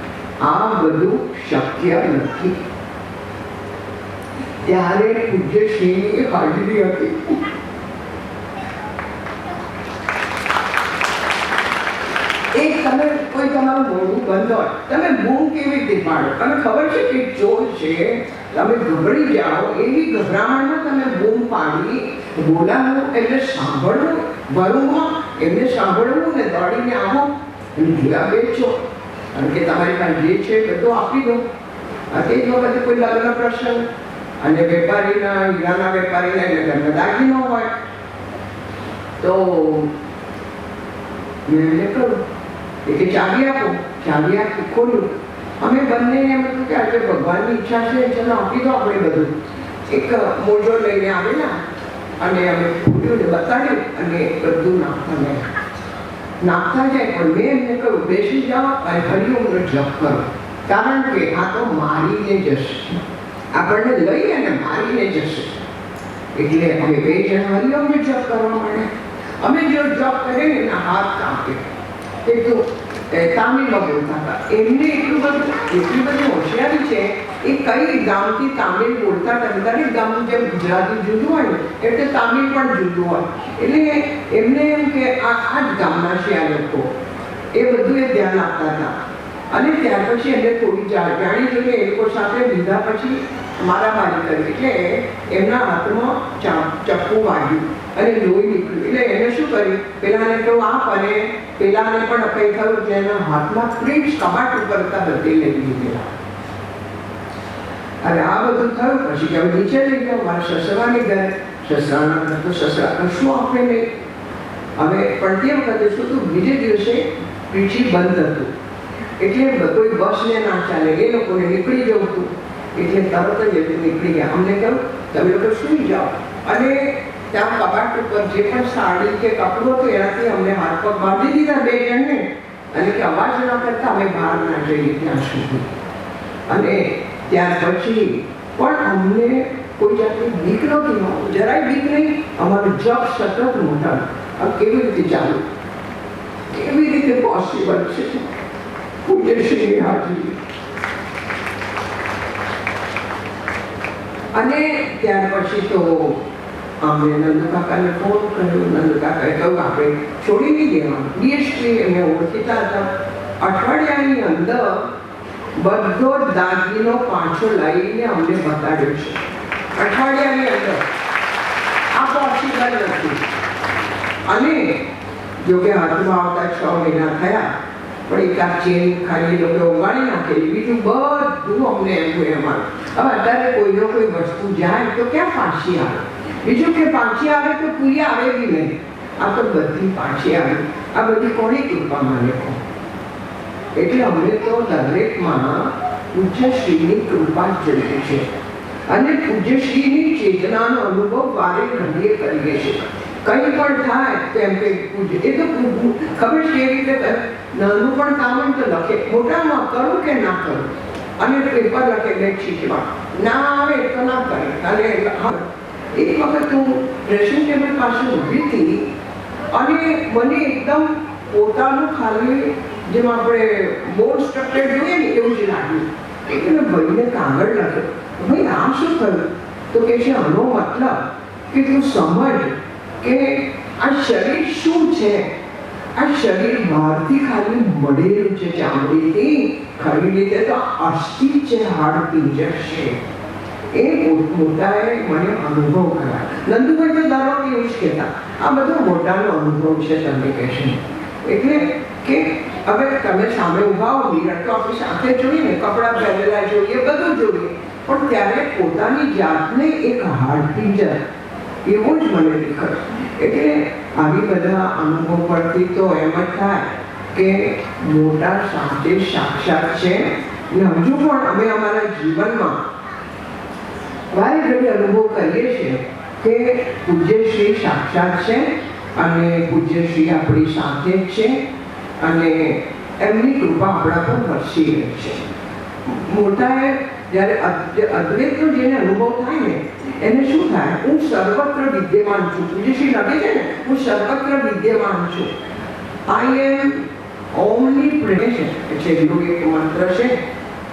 આ બધું શક્ય નથી. ત્યારે પૂજ્ય શ્રીની હાજરી હતી. એક તમે કોઈ તમારું મોઢું બંધ હોય, તમે બૂમ કેવી રીતે પાડો? તમે ખબર છે કે ચોર છે, તમે ગભરી જાઓ, એવી ગભરામણમાં તમે બૂમ પાડી બોલાવો એટલે સાંભળવું, ભરવું એમને સાંભળવું ને દોડીને આવો અને જોયા બેચો. કારણ કે તમારી પાસે જે છે બધું આપી દો. તે જ વખતે કોઈ લગ્ન પ્રસંગ અને વેપારીના, હીરાના વેપારીના લગ્ન દાગીનો હોય તો મેં એમને કહ્યું કે ચાવી આપો. ચાવી આપી, ખોલ્યું. અમે બંને એમ હતું કે આજે ભગવાનની ઈચ્છા છે, ચલો આપી દો આપણે બધું. એક મોજો લઈને આવેલા અને અમે ખોલ્યું ને બતાડ્યું અને બધું નાખતા જાય. પણ મેં એમને કહ્યું બેસી જાઓ અને હરિઓમનો જપ કરો, કારણ કે આ તો મારીને જશે, આપણને લઈ અને મારીને જશે. એટલે અમે બે જણ હરિઓમનો જપ કરવા માંડ્યા. અમે જો જપ કરીએ એના હાથ કાપે. એ તો તામિલમાં બોલતા હતા. એમને એટલી બધી હોશિયારી છે. એ કઈ ગામથી તામિલ બોલતા હતા. દરેક ગામનું જેમ ગુજરાતી જુદું હોય ને એટલે તામિલ પણ જુદું હોય. એટલે એમને એમ કે આ જ ગામના છે આ લોકો, એ બધું એ ધ્યાન આપતા હતા. અને ત્યાર પછી એમને થોડી જાણી જોઈને એ લોકો સાથે લીધા પછી મારામારી કરી. એટલે એમના હાથમાં ચપ્પુ વાગ્યું અને લોહી નીકળ્યું. એટલે એને શું કર્યું, પેલાને તો આપ અને પેલાને પણ કંઈ થયું એટલે એના હાથમાં પ્રિન્સ કબાટ ઉપર હતા બધે લઈ લીધેલા. અને આ બધું થયું પછી કે હવે નીચે લઈ ગયો મારા સસરાને ઘરે. સસરાના તો સસરા કશું આપે નહીં. હવે પણ તે વખતે શું હતું, બીજે દિવસે પીછી બંધ હતું એટલે કોઈ બસને ના ચાલે, એ લોકોને નીકળી જવું હતું. એટલે તરત જ એ નીકળી ગયા. અમને કહ્યું તમે લોકો સુઈ જાઓ. અને ત્યાં કબાટ ઉપર જે પણ સાડી કે કપડું હતું એનાથી અમને હાથ પગ બાંધી દીધા બે જણને. અને કે અવાજ ના કરતા અમે બહાર ના જઈએ ત્યાં સુધી. અને ત્યાર પછી પણ અમને કોઈ જાતની બીક નહોતી, જરાય બીક નહીં. અમારું જપ સતત મોટા. આ કેવી રીતે ચાલુ, કેવી રીતે પોસિબલ છે? પૂજ્યશ્રી હાજરી. અને ત્યાર પછી તો અમે નંદકાકાને ફોન કર્યો. નંદકાકાએ કહ્યું આપણે છોડી નહીં દેવાનું. ડીએસપી એમને ઓળખીતા હતા. અઠવાડિયાની અંદર બધો દાગીનો પાછો લઈને અમને બતાડ્યો છે. અઠવાડિયાની અંદર આ પોસિબલ નથી. અને જો કે હાથમાં આવતા 6 મહિના થયા પણ એકાદ ચેન ખાલી લોકો ઉગાડી નાખેલી, બીજું બધું અમને એમ હોય અમારું. હવે અત્યારે કોઈનો કોઈ વસ્તુ જાય તો ક્યાં પાછી આવે? બીજું કે પાછી આવે તો પૂરી આવે બી નહીં. આ તો બધી પાછી આવી. આ બધી કોની કૃપા માને કહો? એટલે અમને તો દરેકમાં પૂજ્યશ્રીની કૃપા જ જરૂર છે. અને પૂજ્યશ્રીની ચેતનાનો અનુભવ વારે ઘડીએ કરીએ છીએ. કંઈ પણ થાય તો એમ કે પૂજ્ય, એ તો ખબર છે કેવી રીતે નાનું પણ કામ હોય તો લખે, મોટામાં કરું કે ના કરું. અને પેપર લખે બેડશીટમાં, ના આવે તો ના કરે. અને એક વખત હું ડ્રેસિંગ ટેબલ પાસે ઊભી હતી અને મને એકદમ પોતાનું ખાલી જેમ આપણે બોર્ડ સ્ટ્રક્ચર જોઈએ ને એવું જ લાગ્યું. એટલે મેં ભાઈને કાગળ લખ્યો, ભાઈ આ શું થયું? તો કે છે આનો મતલબ કે તું સમજ કે આ શરીર શું છે. આ શરીર બહારથી ખાલી મળેલું છે ચામડીથી, ખરી રીતે તો અસ્થિ છે, હાડ પિંજર છે. એ મોટાએ મને અનુભવ કરાયો. નંદુભાઈ તો દરરોજ એવું જ કહેતા, આ બધો મોટાનો અનુભવ છે તમને કહેશે. એટલે કે હવે તમે સામે ઉભા હો, મિરર તો આપણી સાથે જોઈએ ને, કપડાં પહેરેલા જોઈએ, બધું જોઈએ, પણ ત્યારે પોતાની જાતને એક હાડ પિંજર એવો જ મને દેખાય. એટલે આવી બધા અનુભવ પરથી તો એમ જ થાય કે મોટા સાથે સાક્ષાત છે. અને હજુ પણ અમે અમારા જીવનમાં વારે ઘડી અનુભવ કરીએ છીએ કે પૂજ્યશ્રી સાક્ષાત છે અને પૂજ્યશ્રી આપણી સાથે જ છે અને એમની કૃપા આપણા પર વરસી રહી છે. મોટાએ જ્યારે અદ્વૈતનો જેને અનુભવ થાય ને એને શું થાય, હું સર્વત્ર વિદ્યમાન છું. પૂજ્યશ્રી લખે છે ને, હું સર્વત્ર વિદ્યમાન છું. આઈ એમ ઓમની પ્રેઝન્ટ. એટલે એક મંત્ર છે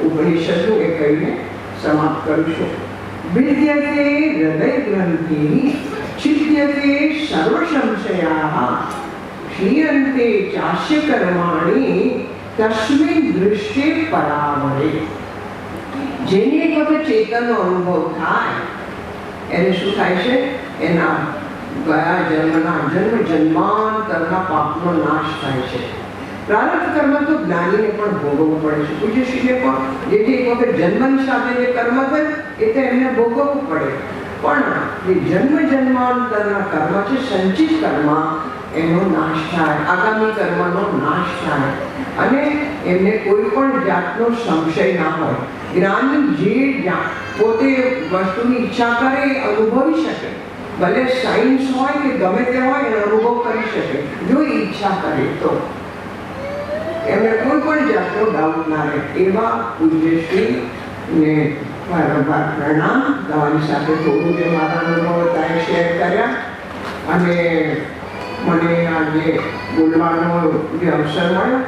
ઉપનિષદનું, એ કહીને સમાપ્ત કરીશું. વિદ્યતે હૃદય ગ્રંથિ ચિત્યતે સર્વ સંશયા ક્ષીયંતે ચાસ્ય કર્માણી તસ્મિન દૃષ્ટિ પરાવરે. જેની એક વખત ચેતનનો અનુભવ થાય એને શું થાય છે, એના ગયા જન્માંતરના પાપનો નાશ થાય છે. પ્રારબ્ધ કર્મ તો જ્ઞાનીને પણ ભોગવવું પડે છે. પૂજ્યશ્રીને પણ જે એક વખત જન્મની સાથે જે કર્મ થાય એ તો એમને ભોગવવું પડે. પણ જે જન્માંતરના કર્મ છે, સંચિત કર્મ, એનો નાશ થાય, આગામી કર્મનો નાશ થાય અને એમને કોઈ પણ જાતનો સંશય ના હોય. જ્ઞાની જે પોતે વસ્તુની ઈચ્છા કરે એ અનુભવી શકે. ભલે સાયન્સ હોય કે ગમે તે હોય એને અનુભવ કરી શકે જો એ ઈચ્છા કરે તો. એમને કોઈ પણ જાતનો ડાઉટ ના રહે. એવા પૂજ્યશ્રીને વારંવાર પ્રણામ. તમારી સાથે થોડું જે મારા અનુભવ હતા શેર કર્યા અને મને આજે બોલવાનો જે અવસર મળ્યો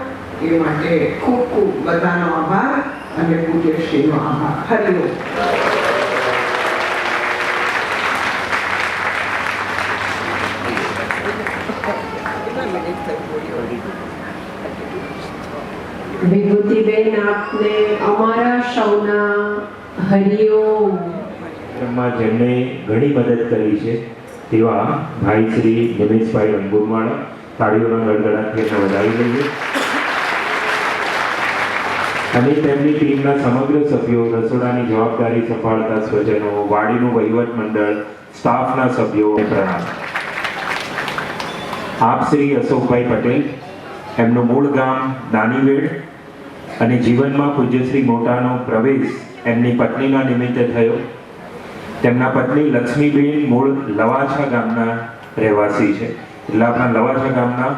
એ માટે ખૂબ ખૂબ બધાનો આભાર અને પૂજ્યશ્રીનો આભાર. હરિઓમ. વિભૂતિબેન, આપને અમારા સૌના હરિઓમ. માં જેમને ઘણી મદદ કરી છે તેવા ભાઈ શ્રી નિમેશભાઈ અંગુરવાળા, તાળીઓના ગડગડાટથી એમને વધાવી લઈએ. અને તેમની ટીમના સમગ્ર સભ્યો, રસોડાની જવાબદારી સંભાળતા સ્વજનો, વાડીનું વહીવટ મંડળ, સ્ટાફના સભ્યોને પ્રણામ. આપ શ્રી અશોકભાઈ પટેલ, એમનું મૂળ ગામ નાનીવેડ અને જીવનમાં પૂજ્યશ્રી મોટાનો પ્રવેશ એમની પત્નીના નિમિત્તે થયો. તેમના પત્ની લક્ષ્મીબેન મૂળ લવાછા ગામના રહેવાસી છે. એટલે આપણા લવાછા ગામના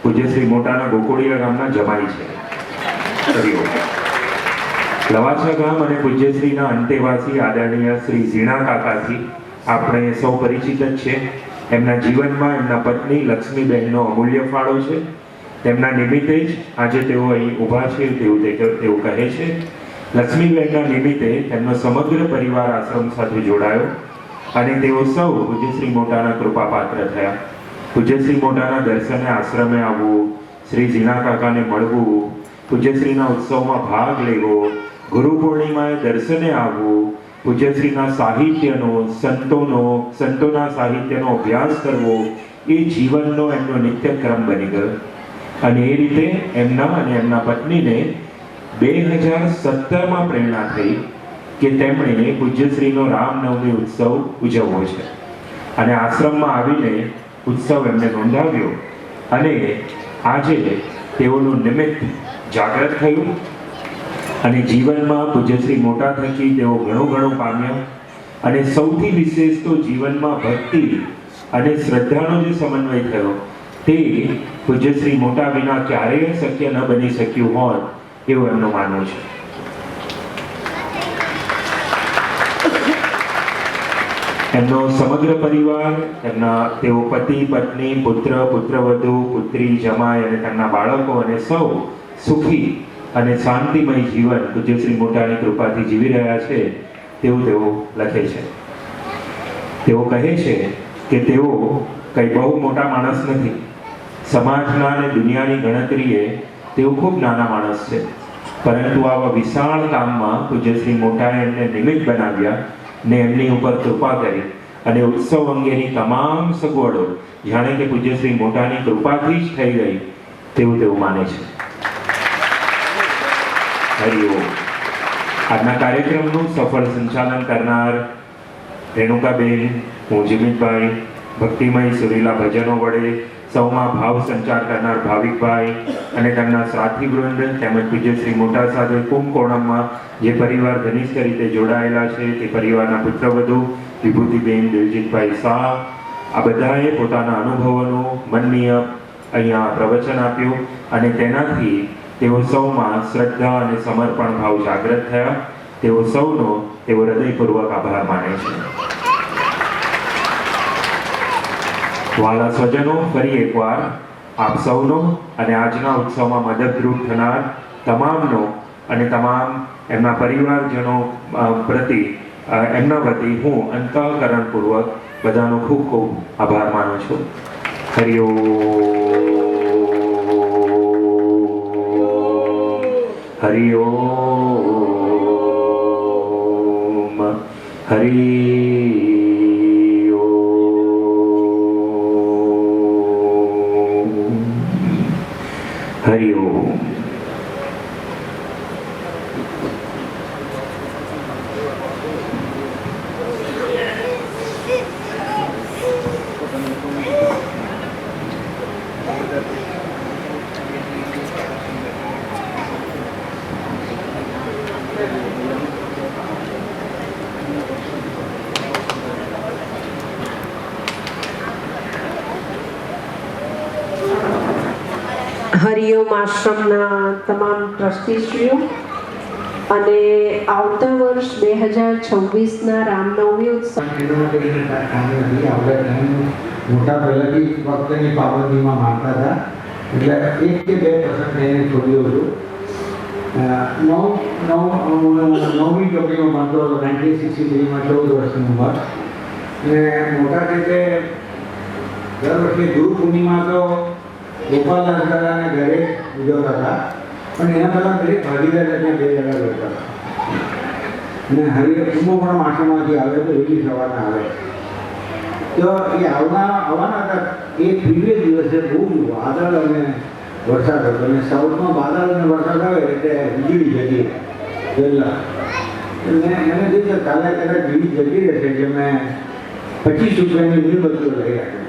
પૂજ્યશ્રી મોટાના ગોકુળિયા ગામના જમાઈ છે. લવાછા ગામ અને પૂજ્યશ્રીના અંતેવાસી આદરણીય શ્રી ઝીણા કાકાથી આપણે સૌ પરિચિત જ છે. એમના જીવનમાં એમના પત્ની લક્ષ્મીબેનનો અમૂલ્ય ફાળો છે. તેમના નિમિત્તે જ આજે તેઓ અહીં ઊભા છે તેવું કહે છે. લક્ષ્મીબેનના નિમિત્તે તેમનો સમગ્ર પરિવાર આશ્રમ સાથે જોડાયો અને તેઓ સૌ પૂજ્યશ્રી મોટાના કૃપાપાત્ર થયા. પૂજ્યશ્રી મોટાના દર્શને આશ્રમે આવવું, શ્રી ઝીણા કાકાને મળવું, પૂજ્યશ્રીના ઉત્સવમાં ભાગ લેવો, ગુરુ પૂર્ણિમાએ દર્શને આવવું, પૂજ્યશ્રીના સાહિત્યનો, સંતોના સાહિત્યનો અભ્યાસ કરવો એ જીવનનો એમનો નિત્યક્રમ બની ગયો. અને એ રીતે એમના અને એમના પત્નીને 2017માં પ્રેરણા થઈ કે તેમણે પૂજ્યશ્રીનો રામનવમી ઉત્સવ ઉજવવો છે. અને આશ્રમમાં આવીને ઉત્સવ એમને નોંધાવ્યો અને આજે તેઓનું નિમિત્ત જાગૃત થયું અને જીવનમાં પૂજ્યશ્રી મોટા થકી તેઓ ઘણું પામ્યા. અને સૌથી વિશેષ તો જીવનમાં ભક્તિ અને શ્રદ્ધાનો જે સમન્વય થયો તે પૂજ્યશ્રી મોટા વિના ક્યારેય શક્ય ન બની શક્યું હોત એવું એમનું માનવું છે. એમનો સમગ્ર પરિવાર, તેઓ પતિ, પત્ની, પુત્ર, પુત્રવધુ, પુત્રી, જમાઈ અને તેમના બાળકો અને સૌ સુખી અને શાંતિમય જીવન પૂજ્યશ્રી મોટાની કૃપાથી જીવી રહ્યા છે તેવું તેઓ લખે છે. તેઓ કહે છે કે તેઓ કંઈ બહુ મોટા માણસ નથી. સમાજના અને દુનિયાની ગણતરીએ તેઓ ખૂબ નાના માણસ છે, પરંતુ આવા વિશાળ કામમાં પૂજ્યશ્રી મોટાએ એમને નિમિત્ત બનાવ્યા ને એમની ઉપર કૃપા કરી અને ઉત્સવ અંગેની તમામ સગવડો જાણે કે પૂજ્યશ્રી મોટાની કૃપાથી જ થઈ ગઈ તેવું તેઓ માને છે. હરિઓમ. આજના કાર્યક્રમનું સફળ સંચાલન કરનાર રેણુકાબેન, હું જીમિતભાઈ, ભક્તિમય સુરીલા ભજનો વડે સૌમાં ભાવ સંચાર કરનાર ભાવિકભાઈ અને તેમના સાથીવૃંદ તેમજ પૂજ્યશ્રી મોટા સાથે કુંભકોણમમાં જે પરિવાર ઘનિષ્ઠ રીતે જોડાયેલા છે તે પરિવારના પુત્રવધુ વિભૂતિબેન દિલજીતભાઈ શાહ, આ બધાએ પોતાના અનુભવોનું મનનીય અહીંયા પ્રવચન આપ્યું અને તેનાથી તેઓ સૌમાં શ્રદ્ધા અને સમર્પણ ભાવ જાગૃત થયા. તેઓ સૌનો તેઓ હૃદયપૂર્વક આભાર માને છે. વાલા સ્વજનો, ફરી એકવાર આપ સૌનો અને આજના ઉત્સવમાં મદદરૂપ થનાર તમામનો અને તમામ એમના પરિવારજનો પ્રતિ એમના વતી હું અંતઃકરણપૂર્વક બધાનો ખૂબ ખૂબ આભાર માનું છું. હરિઓમ. હરિઓમ. હરિઓમ. હરિઓમ આશ્રમના તમામ ટ્રસ્ટીશ્રીઓ અને આવતા વર્ષ 2026ના રામનવમી ઉત્સવ મોટા પહેલાંથી વખતની પાબંદીમાં માનતા હતા એટલે એક કે બે પ્રસંગ એને છોડી દઉં છું. નવમી ચોકીમાં ભણતો હતો 1963માં, 14 વર્ષની ઉંમર. અને મોટા છે તે દર વર્ષે ગુરુ પૂર્ણિમા તો ગોપાલદાસ દાદાને ઘરે ઉજવતા હતા, પણ એના પહેલાં દરેક ભાગીદાર ત્યાં 2 જગ્યા કરતા હતા. અને હવે કુંભકોણ આશ્રમમાંથી આવે તો વહેલી સવારના આવે. તો એ આવવાના હતા. એ પ્રીવિયસ દિવસે બહુ વાદળ અને વરસાદ હતો, અને સાઉથમાં વાદળ અને વરસાદ આવે એટલે વીજળી જતી પહેલાં. મને જે છે કાલે કદાચ વીજળી જતી રહેશે કે મેં 25 રૂપિયાની મીણબત્તીઓ લઈ રાખી.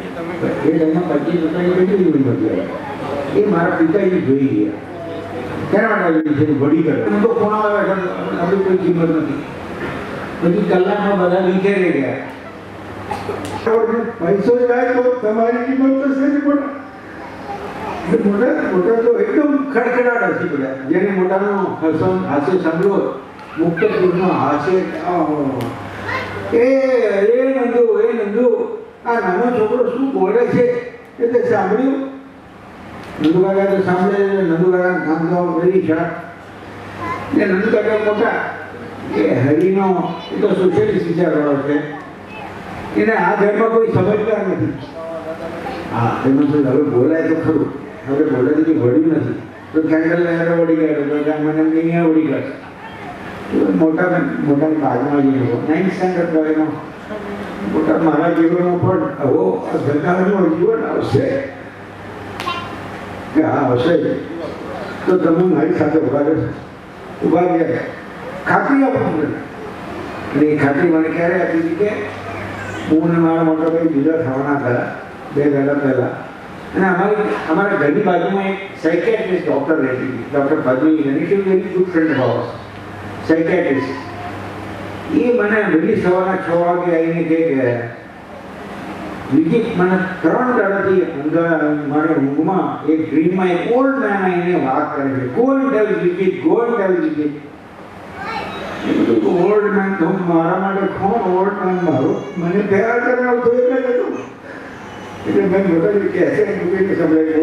એ ટાઈમમાં 25 રૂપિયાની કેટલી મીણબત્તી આવે એ મારા પિતાજી જોઈ ગયા. ક્યાં માટે છે વડી કરે હું તો ફોન આવે છે, આપણી કોઈ કિંમત નથી. પછી કલાકમાં બધા નીચે રહી ગયા. પૈસો જાય તો તમારી કિંમત તો છે જ, પણ મોટા તો એકદમ ખડખડાટ હસી પડ્યા. જેને મોટાનો હાસ્ય સાંભળ્યો, મુક્ત પુરુષનો હાસ્ય, એ નંદુ આ નાનો છોકરો શું બોલે છે એટલે સાંભળ્યું. નંદુ કાકા તો સાંભળે. નંદુ કાકા કામ તો વેરી શાર્પ. ને નંદુ કાકા મોટા એ હરિનો એ તો સોશિયલિસ્ટ વિચારવાળો છે. એને આ ઘરમાં કોઈ સમજદાર નથી. હા, એમાં તો હવે બોલાય તો ખરું. હવે બોલાય તો વળ્યું નથી તો કેન્ડલ લઈને વળી ગયો તો મને અહીંયા વળી ગયો. મોટાની બાજુમાં જઈને 9th સ્ટેન્ડર્ડ એનો મોટા મારા જીવનમાં પણ આવો ધંધાનું જીવન આવશે કે હા હશે તો તમે મારી સાથે ઊભા ગયા. ખાતરી આપો મને. અને એ ખાતરી મને ક્યારે આપી હતી કે હું અને મારા મોટા ભાઈ જુદા થવાના હતા 2 દાડા પહેલાં. અને અમારા ઘરની બાજુમાં એક સાયકેટ્રિસ્ટ ડૉક્ટર રહેતી હતી, doctor Padmini. She was very good friend of ours, psychiatrist. એ મને વહેલી સવારના 6 વાગે આવીને કહે કે વિજિત, મને 3 દાડાથી અંદર મારે ઊંઘમાં એક ડ્રીમમાં એક ઓલ્ડ મેન આવીને વાત કરે છે. Go and tell Vijit, go and tell Vijit. Old man તો મારા માટે કોણ ઓલ્ડ મેન? મારું મને તૈયાર કરીને આવતો એટલે જ હતું. એટલે મેં મોટા કહેશે મૂકીને સંભળાય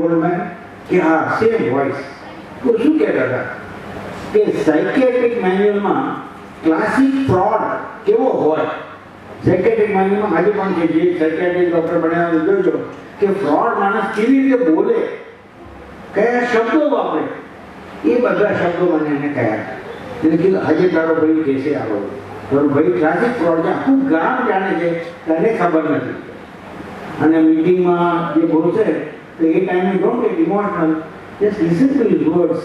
ઓલ્ડ મેન કે હા સેમ વોઇસ. તો શું કહેતા હતા કે સાયકેટ્રિક મેન્યુઅલમાં ક્લાસિક ફ્રોડ કેવો હોય. સાયકેટ્રિક મેન્યુઅલમાં આજે પણ છે, જે સાયકેટ્રિક ડૉક્ટર બન્યા જોજો કે ફ્રોડ માણસ કેવી રીતે બોલે, કયા શબ્દો વાપરે, એ બધા શબ્દો મને એને કહ્યા. એટલે કીધું આજે તારો ભાઈ કહેશે આવો, તારો ભાઈ ક્લાસિક ફ્રોડ છે, આખું ગામ જાણે છે, તને ખબર નથી. અને મીટિંગમાં જે બોલશે તો એ ટાઈમે don't get emotional, just listen to his words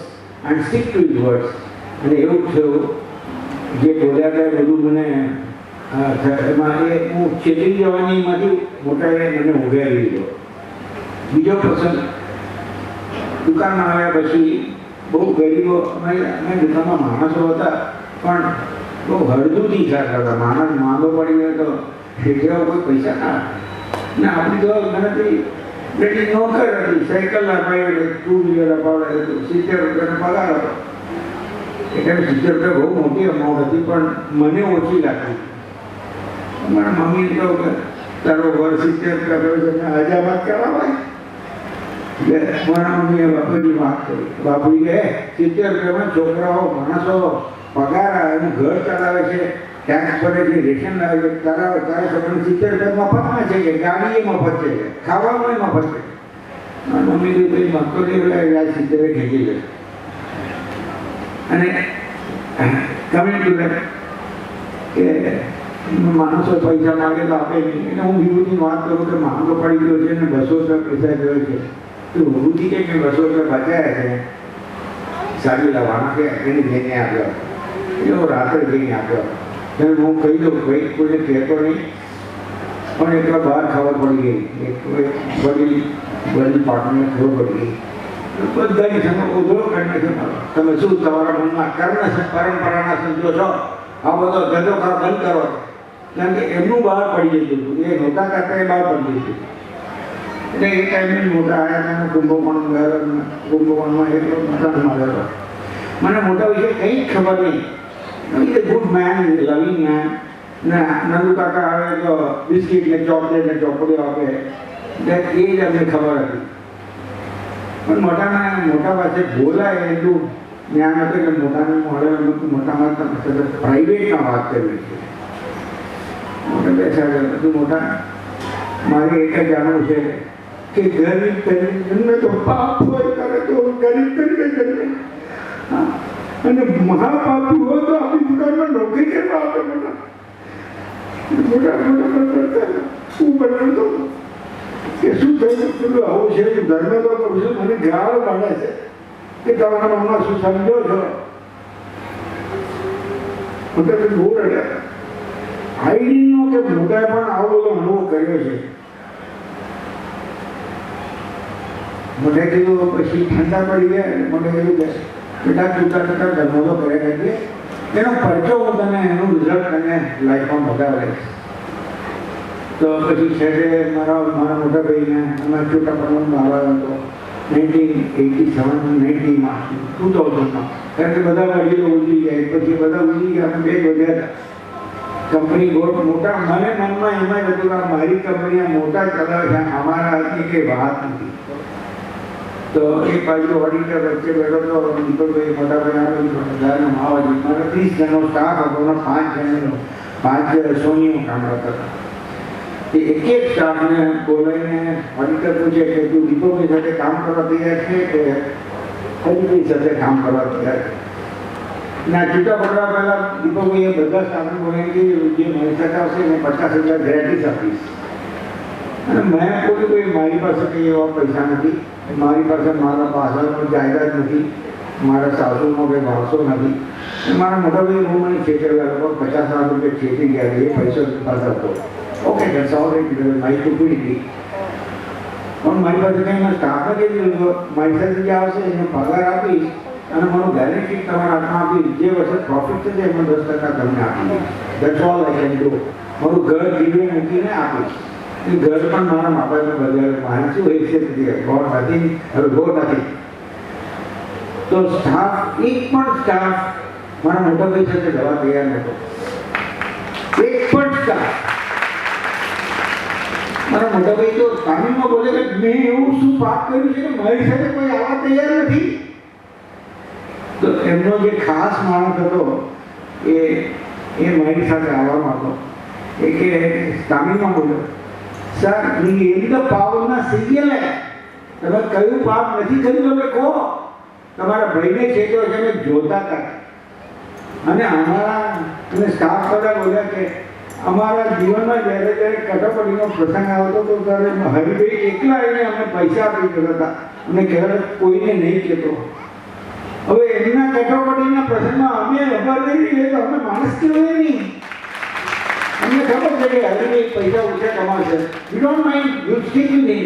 and stick to his words. અને એવું થયું જે બોલ્યા હતા બધું મને એમાં એ હું છેતરી જવાનીમાંથી મોટાએ મને ઉઘાડી દીધો. બીજો પ્રસંગ, દુકાનમાં આવ્યા પછી બહુ ગરીબો અમે દુકાનમાં માણસો હતા પણ બહુ હળદુથી ખાતા હતા. માણસ માંગો પડી ગયો તો શેઠિયાઓ કોઈ પૈસા ના. ને આપણી તો ગણતરી પેલી નોકર હતી, સાયકલ અપાવી, 2 વ્હીલર અપાવડે, 70 રૂપિયાનો પગાર હતો. એટલે 70 રૂપિયા બહુ મોટી અમાઉન્ટ હતી પણ મને ઓછી લાગતી. મારા મમ્મીને કહું કે તારો ઘર 70 રૂપિયા કર્યો છે, મેં હજાબાદ કરાવાય. એટલે મારા મમ્મીએ બાપુજી વાત કરી. બાપુજી કહે 70 રૂપિયામાં છોકરાઓ માણસો પગાર આવે, એનું ઘર ચલાવે છે, ટેક્સ ભરે છે, રેશન લાવે છે. તારા છોકરાને 70 રૂપિયા મફતમાં છે કે ગાડી મફત છે, ખાવામાં મફત છે. મારા મમ્મી કઈ મગતો નહીં બોલાય, 70 ખેંચી લે. અને કમેન્ટ કે માણસો પૈસા માગે તો આપે નહીં. એટલે હું વિભૂતિની વાત કરું કે માંગો પડી ગયો છે અને 200 રૂપિયા પૈસા ગયો છે. તો વિભૂતિ કે 200 રૂપિયા બચાયા છે, સાડી લાવવાના કે એને જઈને આપ્યો. એટલે હું રાત્રે જઈને આપ્યો. ત્યારે હું કહી દઉં ભાઈ કોઈને કહેતો નહીં, પણ એટલા બહાર ખબર પડી ગઈ. એક વડીલ પાર્ટનરને ખબર પડી ગઈ. બધાની સામે ઉભરો કરીને છે મારો, તમે શું તમારા મનમાં પરંપરાના સંતોષો આ બધો ધંધો બંધ કરો. કારણ કે એમનું બહાર પડી જતું હતું, એ નહોતા કરતા એ બહાર પડી જતું. એટલે એ ટાઈમે મોટા આવ્યા હતા, કુંભકોણમાં એટલો મોટા મારેલો. મને મોટા વિશે કંઈ જ ખબર નહીં. ઇઝ એ ગુડ મેન, લવિંગ મેન. ને નંદુ કાકા આવે તો બિસ્કીટ ને ચોકલેટ ને ચોપડીઓ આપે, એટલે એ જ અમને ખબર હતી. પણ મોટા પાસે બોલાય એટલું જ્ઞાન હતું કે મોટાને મળે મોટામાં પ્રાઇવેટમાં વાત કરવી છે. મોટા બેસા બધું મોટા મારે એક જ જાણવું છે કે ગરીબ તરીકે તો પાપ હોય કરે તો ગરીબ તરીકે જન્મે, અને મહાપાપી હોય તો આપણી દુકાનમાં નોકરી કરવા આપે. મોટા શું બનતો કે શું થયું પેલું આવું છે, ધર્મ તો કરું છું, મને ગાળ પાડે છે કે તમારા મનમાં શું સમજો છો. મોટા બહુ રડ્યા. આઈડીનો કે મોટાએ પણ આવો બધો અનુભવ કર્યો છે. મોટે કીધું પછી ઠંડા પડી ગયા. મોટે કીધું કે બેટા ટૂંકા ધર્મો તો કર્યા કરીએ, એનો પરચો હું તને એનું રિઝલ્ટ તને લાઈફમાં બતાવીશ. તો પછી છેલ્લે મારા મોટા ભાઈને અમે છૂટા પડવામાં આવ્યો હતો 1987-90માં 2000માં. કારણ કે બધા વડીલો ઉજળી જાય, પછી બધા ઉજળી ગયા, અમે બે વધ્યા હતા. કંપની બહુ મોટા, મને મનમાં એમાં જ હતું કે મારી કંપની મોટા ચલાવે છે, અમારા હાથની કંઈ વાત નથી. તો એક બાજુ ઓડિટર વચ્ચે બેઠો તો દીપકભાઈ મોટાભાઈ આવે માવાજી. મારે 30 જણનો સ્ટાફ હતો, 5 સોનીનું કામ કરતા હતા. એક સ્ટાફને બોલાવીને ઓડિટર પૂછે કે તું દીપકભાઈ સાથે કામ કરવા તૈયાર છે કે હરિભાઈ સાથે કામ કરવા તૈયાર છે. ના છૂટા પડવા પહેલાં દીપકભાઈએ બધા સ્ટાફને બોલાવી જે મારી સાથે આવશે એને 50,000 ગ્રેટિસ આપીશ. અને મેં કોઈ મારી પાસે કંઈ એવા પૈસા નથી, મારી પાસે મારા પાછળનો જાયદાદ નથી, મારા સાસુનો કંઈ વારસો નથી. મારા મોટાભાઈ હું મને છેતરેલા લગભગ 50,000 રૂપિયા છેતરી ગયા, એ પૈસો પાસે હતો. ઓકે that's all right, મારી ટુકડી. પણ મારી પાસે કંઈ સ્ટાફ નથી, મારી સાથે જે આવશે એને પગાર આપીશ અને મારું બેલેન્સ શીટ તમારા હાથમાં આપીશ. જે વર્ષે પ્રોફિટ થશે એમાં 10% તમને આપીશ. that's all I can do. મારું ઘર ગીરવે મૂકીને આપીશ. એ ઘર પણ મારા મા બાપને બદલે મારી શું એક છે ગોડ નથી, હવે ગોડ નથી. તો સ્ટાફ એક પણ સ્ટાફ મારા મોટાભાઈ સાથે જવા તૈયાર નહોતો. એક પણ સ્ટાફ. મારા મોટાભાઈ તો તામિલમાં બોલે કે મેં એવું શું પાપ કર્યું છે કે મારી સાથે કોઈ આવવા તૈયાર નથી. તો એમનો જે ખાસ માણસ હતો એ મારી સાથે આવવાનો હતો. એ કે તામિલમાં બોલ્યો, સર એની તો પાવના સિરિયલ તમે કયું પાપ નથી કર્યું તમે કહો. તમારા ભાઈને છેડ્યો છે અમે જોતા હતા. અને અને સ્ટાફ બધા બોલ્યા કે અમારા જીવનમાં જ્યારે કટોકટીનો પ્રસંગ આવતો તો ત્યારે હરિભાઈ એકલા એને અમે પૈસા આપી દેતા હતા અને કહેવાય કોઈને નહીં કહેતો. હવે એમના કટોકટીના પ્રસંગમાં અમે ખબર નહીં રહીએ તો અમે માણસ કહેવાય નહીં. અમને ખબર છે કે હરિભાઈ પૈસા ઓછા કમાશે, you don't mind, you stick with him.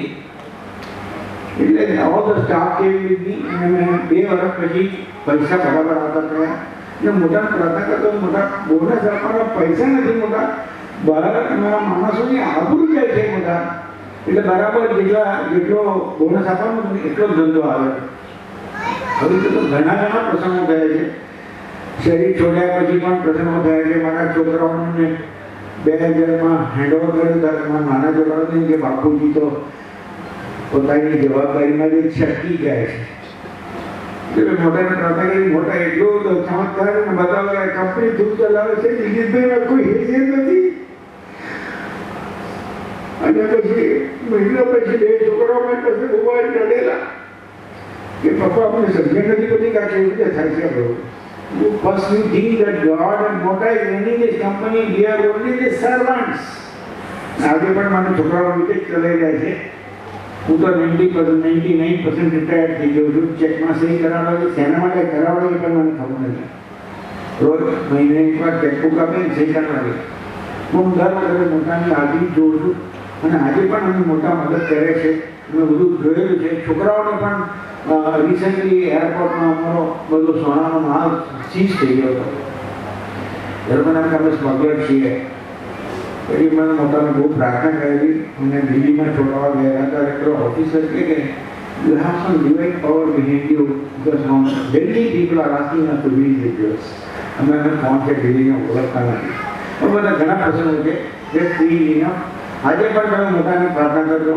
એટલે all the staff came with me. અને મેં 2 વર્ષ પછી પૈસા બરાબર આવતા ગયા. એટલે મોટા પ્રાર્થના કરતો મોટા બોનસ આપવાના પૈસા નથી મોટા, બહાર મારા માણસોની આબરૂ જાય છે મોટા. એટલે બરાબર જેટલો બોનસ આપવાનો એટલો જ ધંધો આવે. હવે તો ઘણા પ્રસંગો થયા છે. શરીર છોડ્યા પછી પણ પ્રસંગો થયા છે. મારા છોકરાઓને 2000માં હેન્ડઓવર કર્યું ત્યારે મારા નાના છોકરાઓને કે બાપુજી તો પોતાની જવાબદારીમાં જ છટકી ગયા છે. એટલે મોટાને પ્રાર્થના કરી, મોટા એટલો ચમત્કાર બતાવે કંપની ધૂપ ચલાવે છે, દિલીપભાઈમાં કોઈ હેસિયત નથી. અને પછી મહિના પછી 2 છોકરાઓ મારી પાસે ઉભા રડેલા કે પપ્પા અમને સમજણ નથી પડતી કે આ કેવી રીતે થાય છે. First you think that God and Mota is running this company, we are only the servants. આજે પણ મારા છોકરાઓ રીતે ચલાવી રહ્યા છે. હું તો 99% રિટાયર્ડ થઈ ગયો છું. ચેકમાં સહી કરાવડાવી, શેના માટે કરાવડાવી પણ મને ખબર નથી. રોજ મહિને એકવાર ચેકબુક આપે સહી કરાવડાવી. હું દર વખતે મોટાની હાજરી જોઉં છું અને આજે પણ અમે મોટા મદદ કરે છે. અમે બધું જોયેલું છે. છોકરાઓને પણ રિસેન્ટલી એરપોર્ટમાં અમારો બધો સોનાનો માલ સીઝ થઈ ગયો હતો. ધર્મના અમે સ્મગલર છીએ. પછી મને મોટાને બહુ પ્રાર્થના કરેલી. મને દિલ્હીમાં છોડવા ગયા હતા. એટલો ઓફિસર કે you have some divine power behind you because now many people are asking us to visit yours. અમે પહોંચે દિલ્હીને ઓળખતા નથી. પણ બધા ઘણા પ્રસંગો છે જે ફ્રી આજે પણ તમે મોટાને પ્રાર્થના કરજો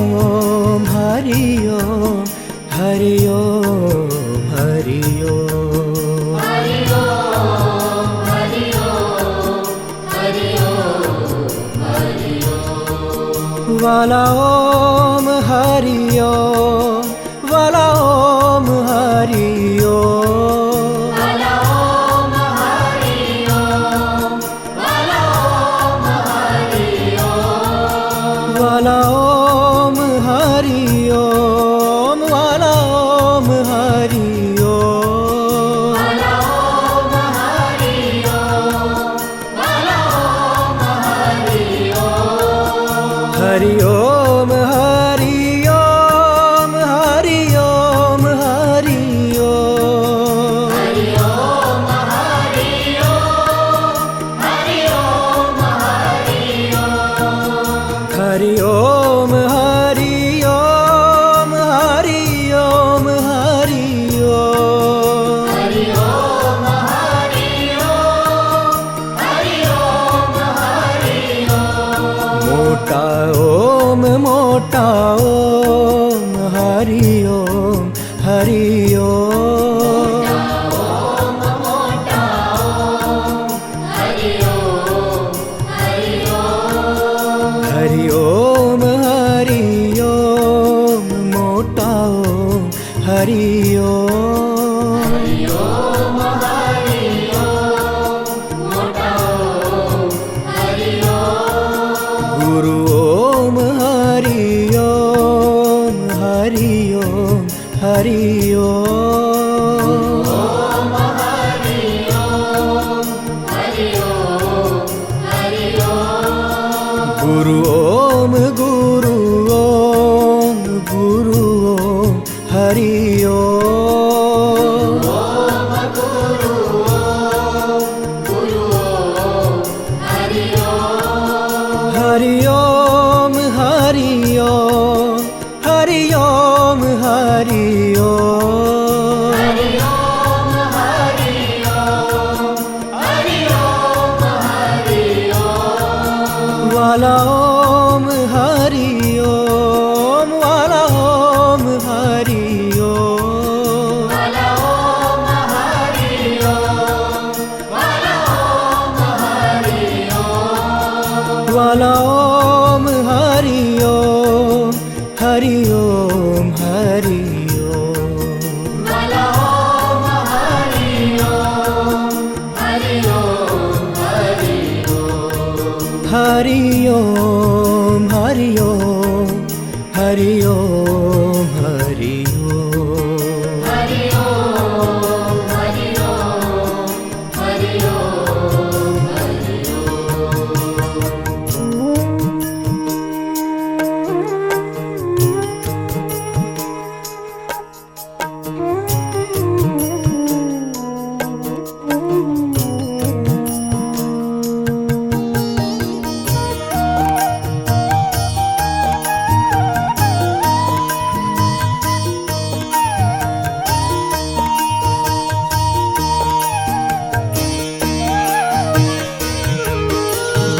ओम हरि ओम हरि ओम हरि ओम वाला ओम हरि ओम वाला ओम हरि ओम वाला ओम हरि ओम वाला ओम हरि ओम वाला ओम हरि ओम वाला ओम हरि ओम वाला ओम हरि ओम वाला ओम हरि ओम हरि ओम हरि ओम हरि ओम हरि ओम हरि ओम हरि ओम हरि ओम हरि ओम हरि ओम हरि ओम हरि ओम हरि ओम हरि ओम हरि ओम हरि ओम हरि ओम मोटा ओम हरि ओम हरि ओम हरि ओम हरि ओम मोटा ओम हरि ओम गुरु ओम हरि ओम हरि ओम हरि ओम गुरु ओम हरि ओम हरि ओम हरि ओम हरि ओम हरि ओम वाला ओम हरि ओम वाला ओम हरि ओम वाला ओम हरि ओम हरि ओम हरि ओम हरि ओम हरि ओम हरि ओम हरि ओम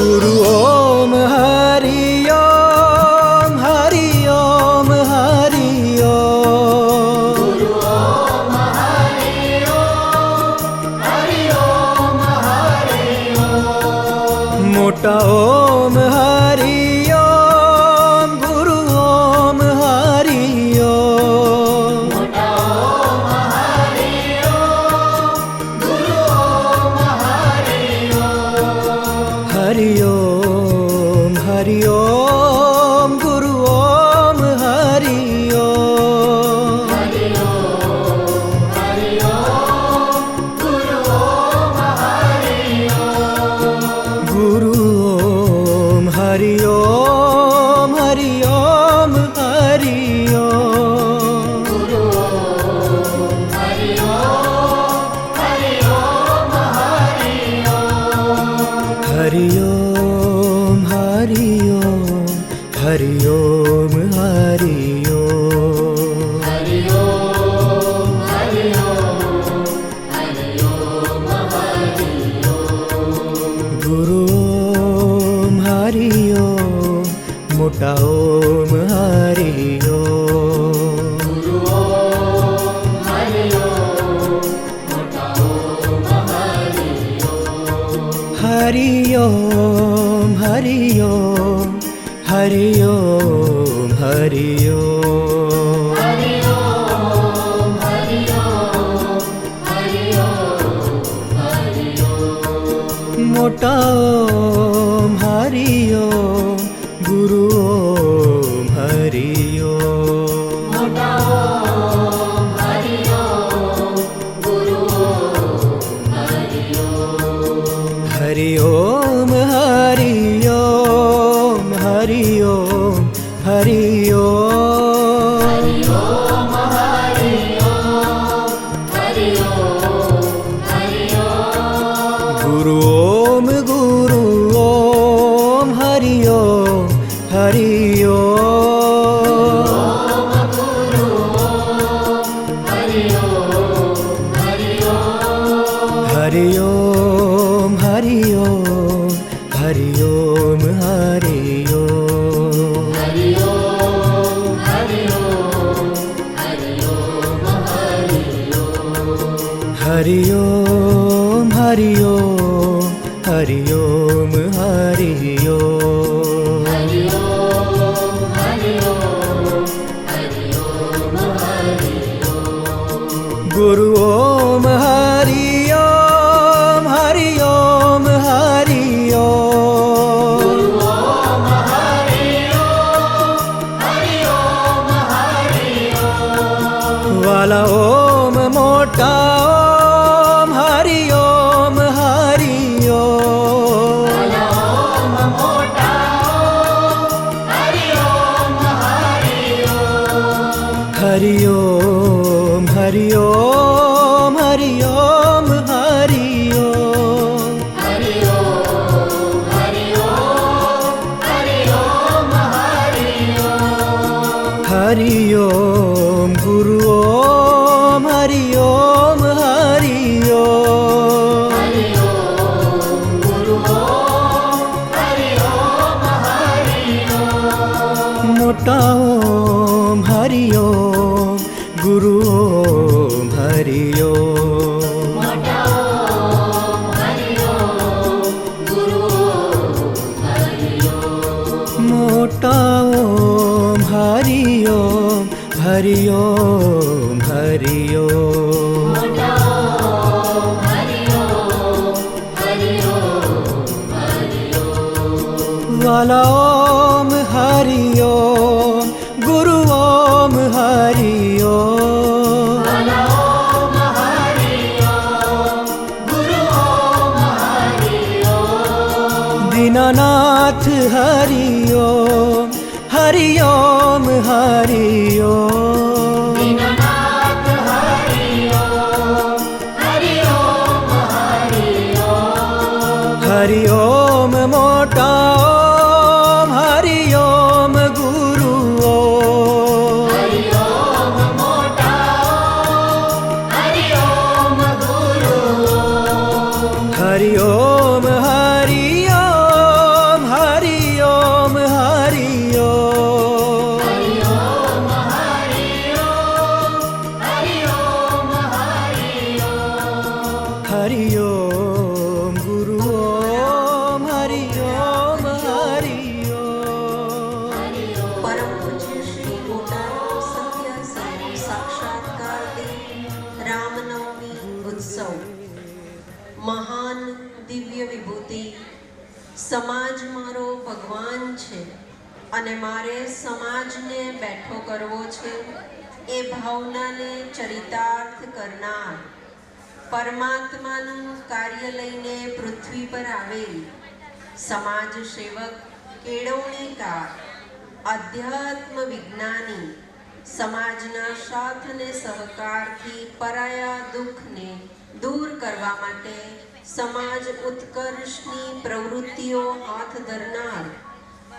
गुरु ओम हरि ओम हरि ओम हरि ओम मोटा ओम हरि ओम गुरु ओम हरि ओम हरि ओम हरि ओम गुरु ओम हरि ओम गुरु ओम हरि ओम हरि ओम हरि ओम हरि ओम हरि ओम हरि ओम हरि ओम गुरु ओम हरि ओम मोटा ओम हरि हरि ओम हरि ओम हरि ओम हरि ओम मोटा ओम हरि ओम गुरु ओम हरि ओम हरि ओम हरि ओम हरि ओम हरि ओम गुरु ओम हरि ओम हरि ओम हरि ओम हरि ओम हरि ओम हरि ओम हरि ओम हरि ओम हरि ओम हरि ओम गुरु ओम हरि ओम हरि ओम हरि ओम वाला ओम मोटा ओम हरि ओम हरि ओम हरि ओम हरि ओम हरि ओम हरि ओम हरि ओम गुरु ओम हरि ओम हरि ओम मोटा ओम हरि ओम गुरु ओम हरि ओम मोटा ओम हरि ओम हरि ओम हरि ओम वाला ओम हरि ओम गुरु ओम हरि ओम दीनानाथ हरि ओम हरि ओम हरि ओम हरि ओम मोटा ओम हरि ओम गुरु ओम हरि ओम हरि ओम हरि ओम हरि ओम हरि ओम गुरु ओम हरि ओम हरि ओम परम पूज्य श्री मोटानो सत्य साई साक्षात्कार दिन रामनवमी उत्सव મહાન દિવ્ય વિભૂતિ સમાજ મારો ભગવાન છે અને મારે સમાજને બેઠો કરવો છે એ ભાવનાને ચરિતાર્થ કરનાર પરમાત્માનું કાર્ય લઈને પૃથ્વી પર આવેલ સમાજ સેવક કેળવણીકાર અધ્યાત્મ વિજ્ઞાની સમાજના સાથ અને સહકારથી પરાયા દુઃખને दूर करवा माटे समाज उत्कर्षनी प्रवृत्तिओ हाथ धरनार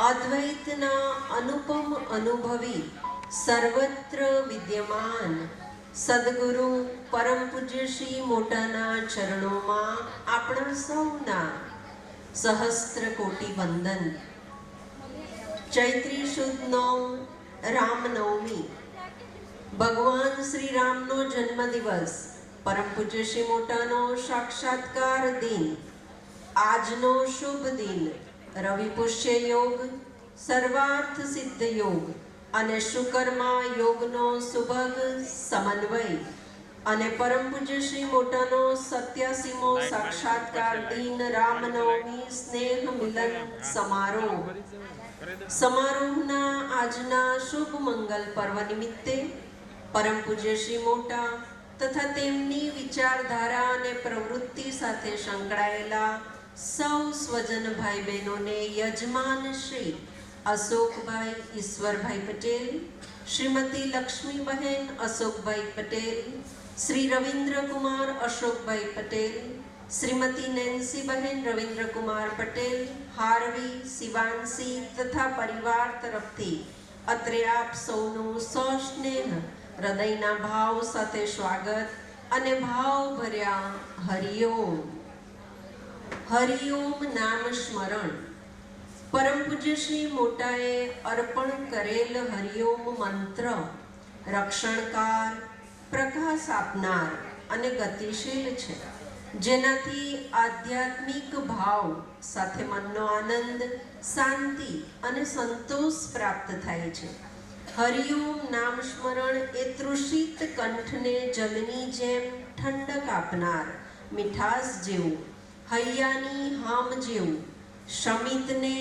अद्वैतना अनुपम अनुभवी सर्वत्र विद्यमान सद्गुरु परम पूज्य श्री मोटाना चरणों में आपणा सौना सहस्त्र कोटि वंदन। चैत्री शुद्ध 9 रामनवमी भगवान श्री रामनो जन्म दिवस परम पूज्य श्री मोटानो साक्षात्कार दिन આજનો શુભ દિન રવિ પુષ્ય યોગ, સર્વાર્થ સિદ્ધ યોગ અને શુકર્મા યોગનો સુભગ સમન્વય અને પરમ પૂજ્ય શ્રી મોટાનો 87મો સાક્ષાત્કાર દિન રામનવમી સ્નેહ મિલન સમારોહના આજના શુભ મંગલ પર્વ નિમિત્તે પરમ પૂજ્ય શ્રી મોટા તથા તેમની વિચારધારા અને પ્રવૃત્તિ સાથે સંકળાયેલા સૌ સ્વજન ભાઈ બહેનોને યજમાન શ્રી અશોકભાઈ ઈશ્વરભાઈ પટેલ, શ્રીમતી લક્ષ્મીબહેન અશોકભાઈ પટેલ, શ્રી રવિન્દ્રકુમાર અશોકભાઈ પટેલ, શ્રીમતી નેન્સીબહેન રવિન્દ્રકુમાર પટેલ, હાર્વી, શિવાંશી તથા પરિવાર તરફથી અત્રે આપ સૌનું સસ્નેહ હૃદયના ભાવ સાથે સ્વાગત અને ભાવભર્યા હરિઓમ. હરિઓમ નામ સ્મરણ. પરમ પૂજ્ય શ્રી મોટાએ અર્પણ કરેલ હરિઓમ મંત્ર રક્ષણકાર, પ્રકાશ આપનાર અને ગતિશીલ છે, જેનાથી આધ્યાત્મિક ભાવ સાથે મનનો આનંદ, શાંતિ અને સંતોષ પ્રાપ્ત થાય છે. હરિઓમ નામ સ્મરણ એ તૃષિત કંઠને જલની જેમ ઠંડક આપનાર, મીઠાશ જેવું, હૈયાની હામ જેવું, શમિતને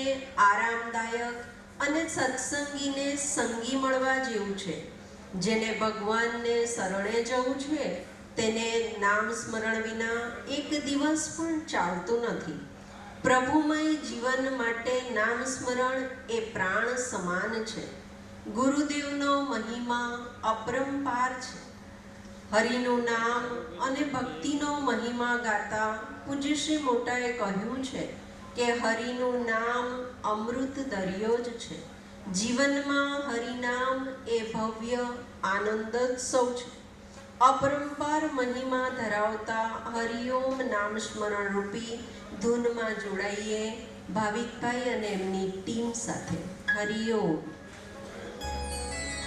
આરામદાયક અને સત્સંગીને સંગી મળવા જેવું છે. જેને ભગવાનને શરણે જવું છે તેને નામ સ્મરણ વિના એક દિવસ પણ ચાલતું નથી. પ્રભુમય જીવન માટે નામ સ્મરણ એ પ્રાણ સમાન છે. ગુરુદેવનો મહિમા અપરંપાર છે. હરિનું નામ અને ભક્તિનો મહિમા ગાતા પૂજ્ય શ્રી મોટાએ કહ્યું છે કે હરિનું નામ અમૃત દરિયો જ છે. જીવનમાં હરિનામ એ ભવ્ય આનંદોત્સવ છે. અપરંપાર મહિમા ધરાવતા હરિઓમ નામ સ્મરણ રૂપી ધૂનમાં જોડાઈએ ભાવિકભાઈ અને એમની ટીમ સાથે. હરિઓમ.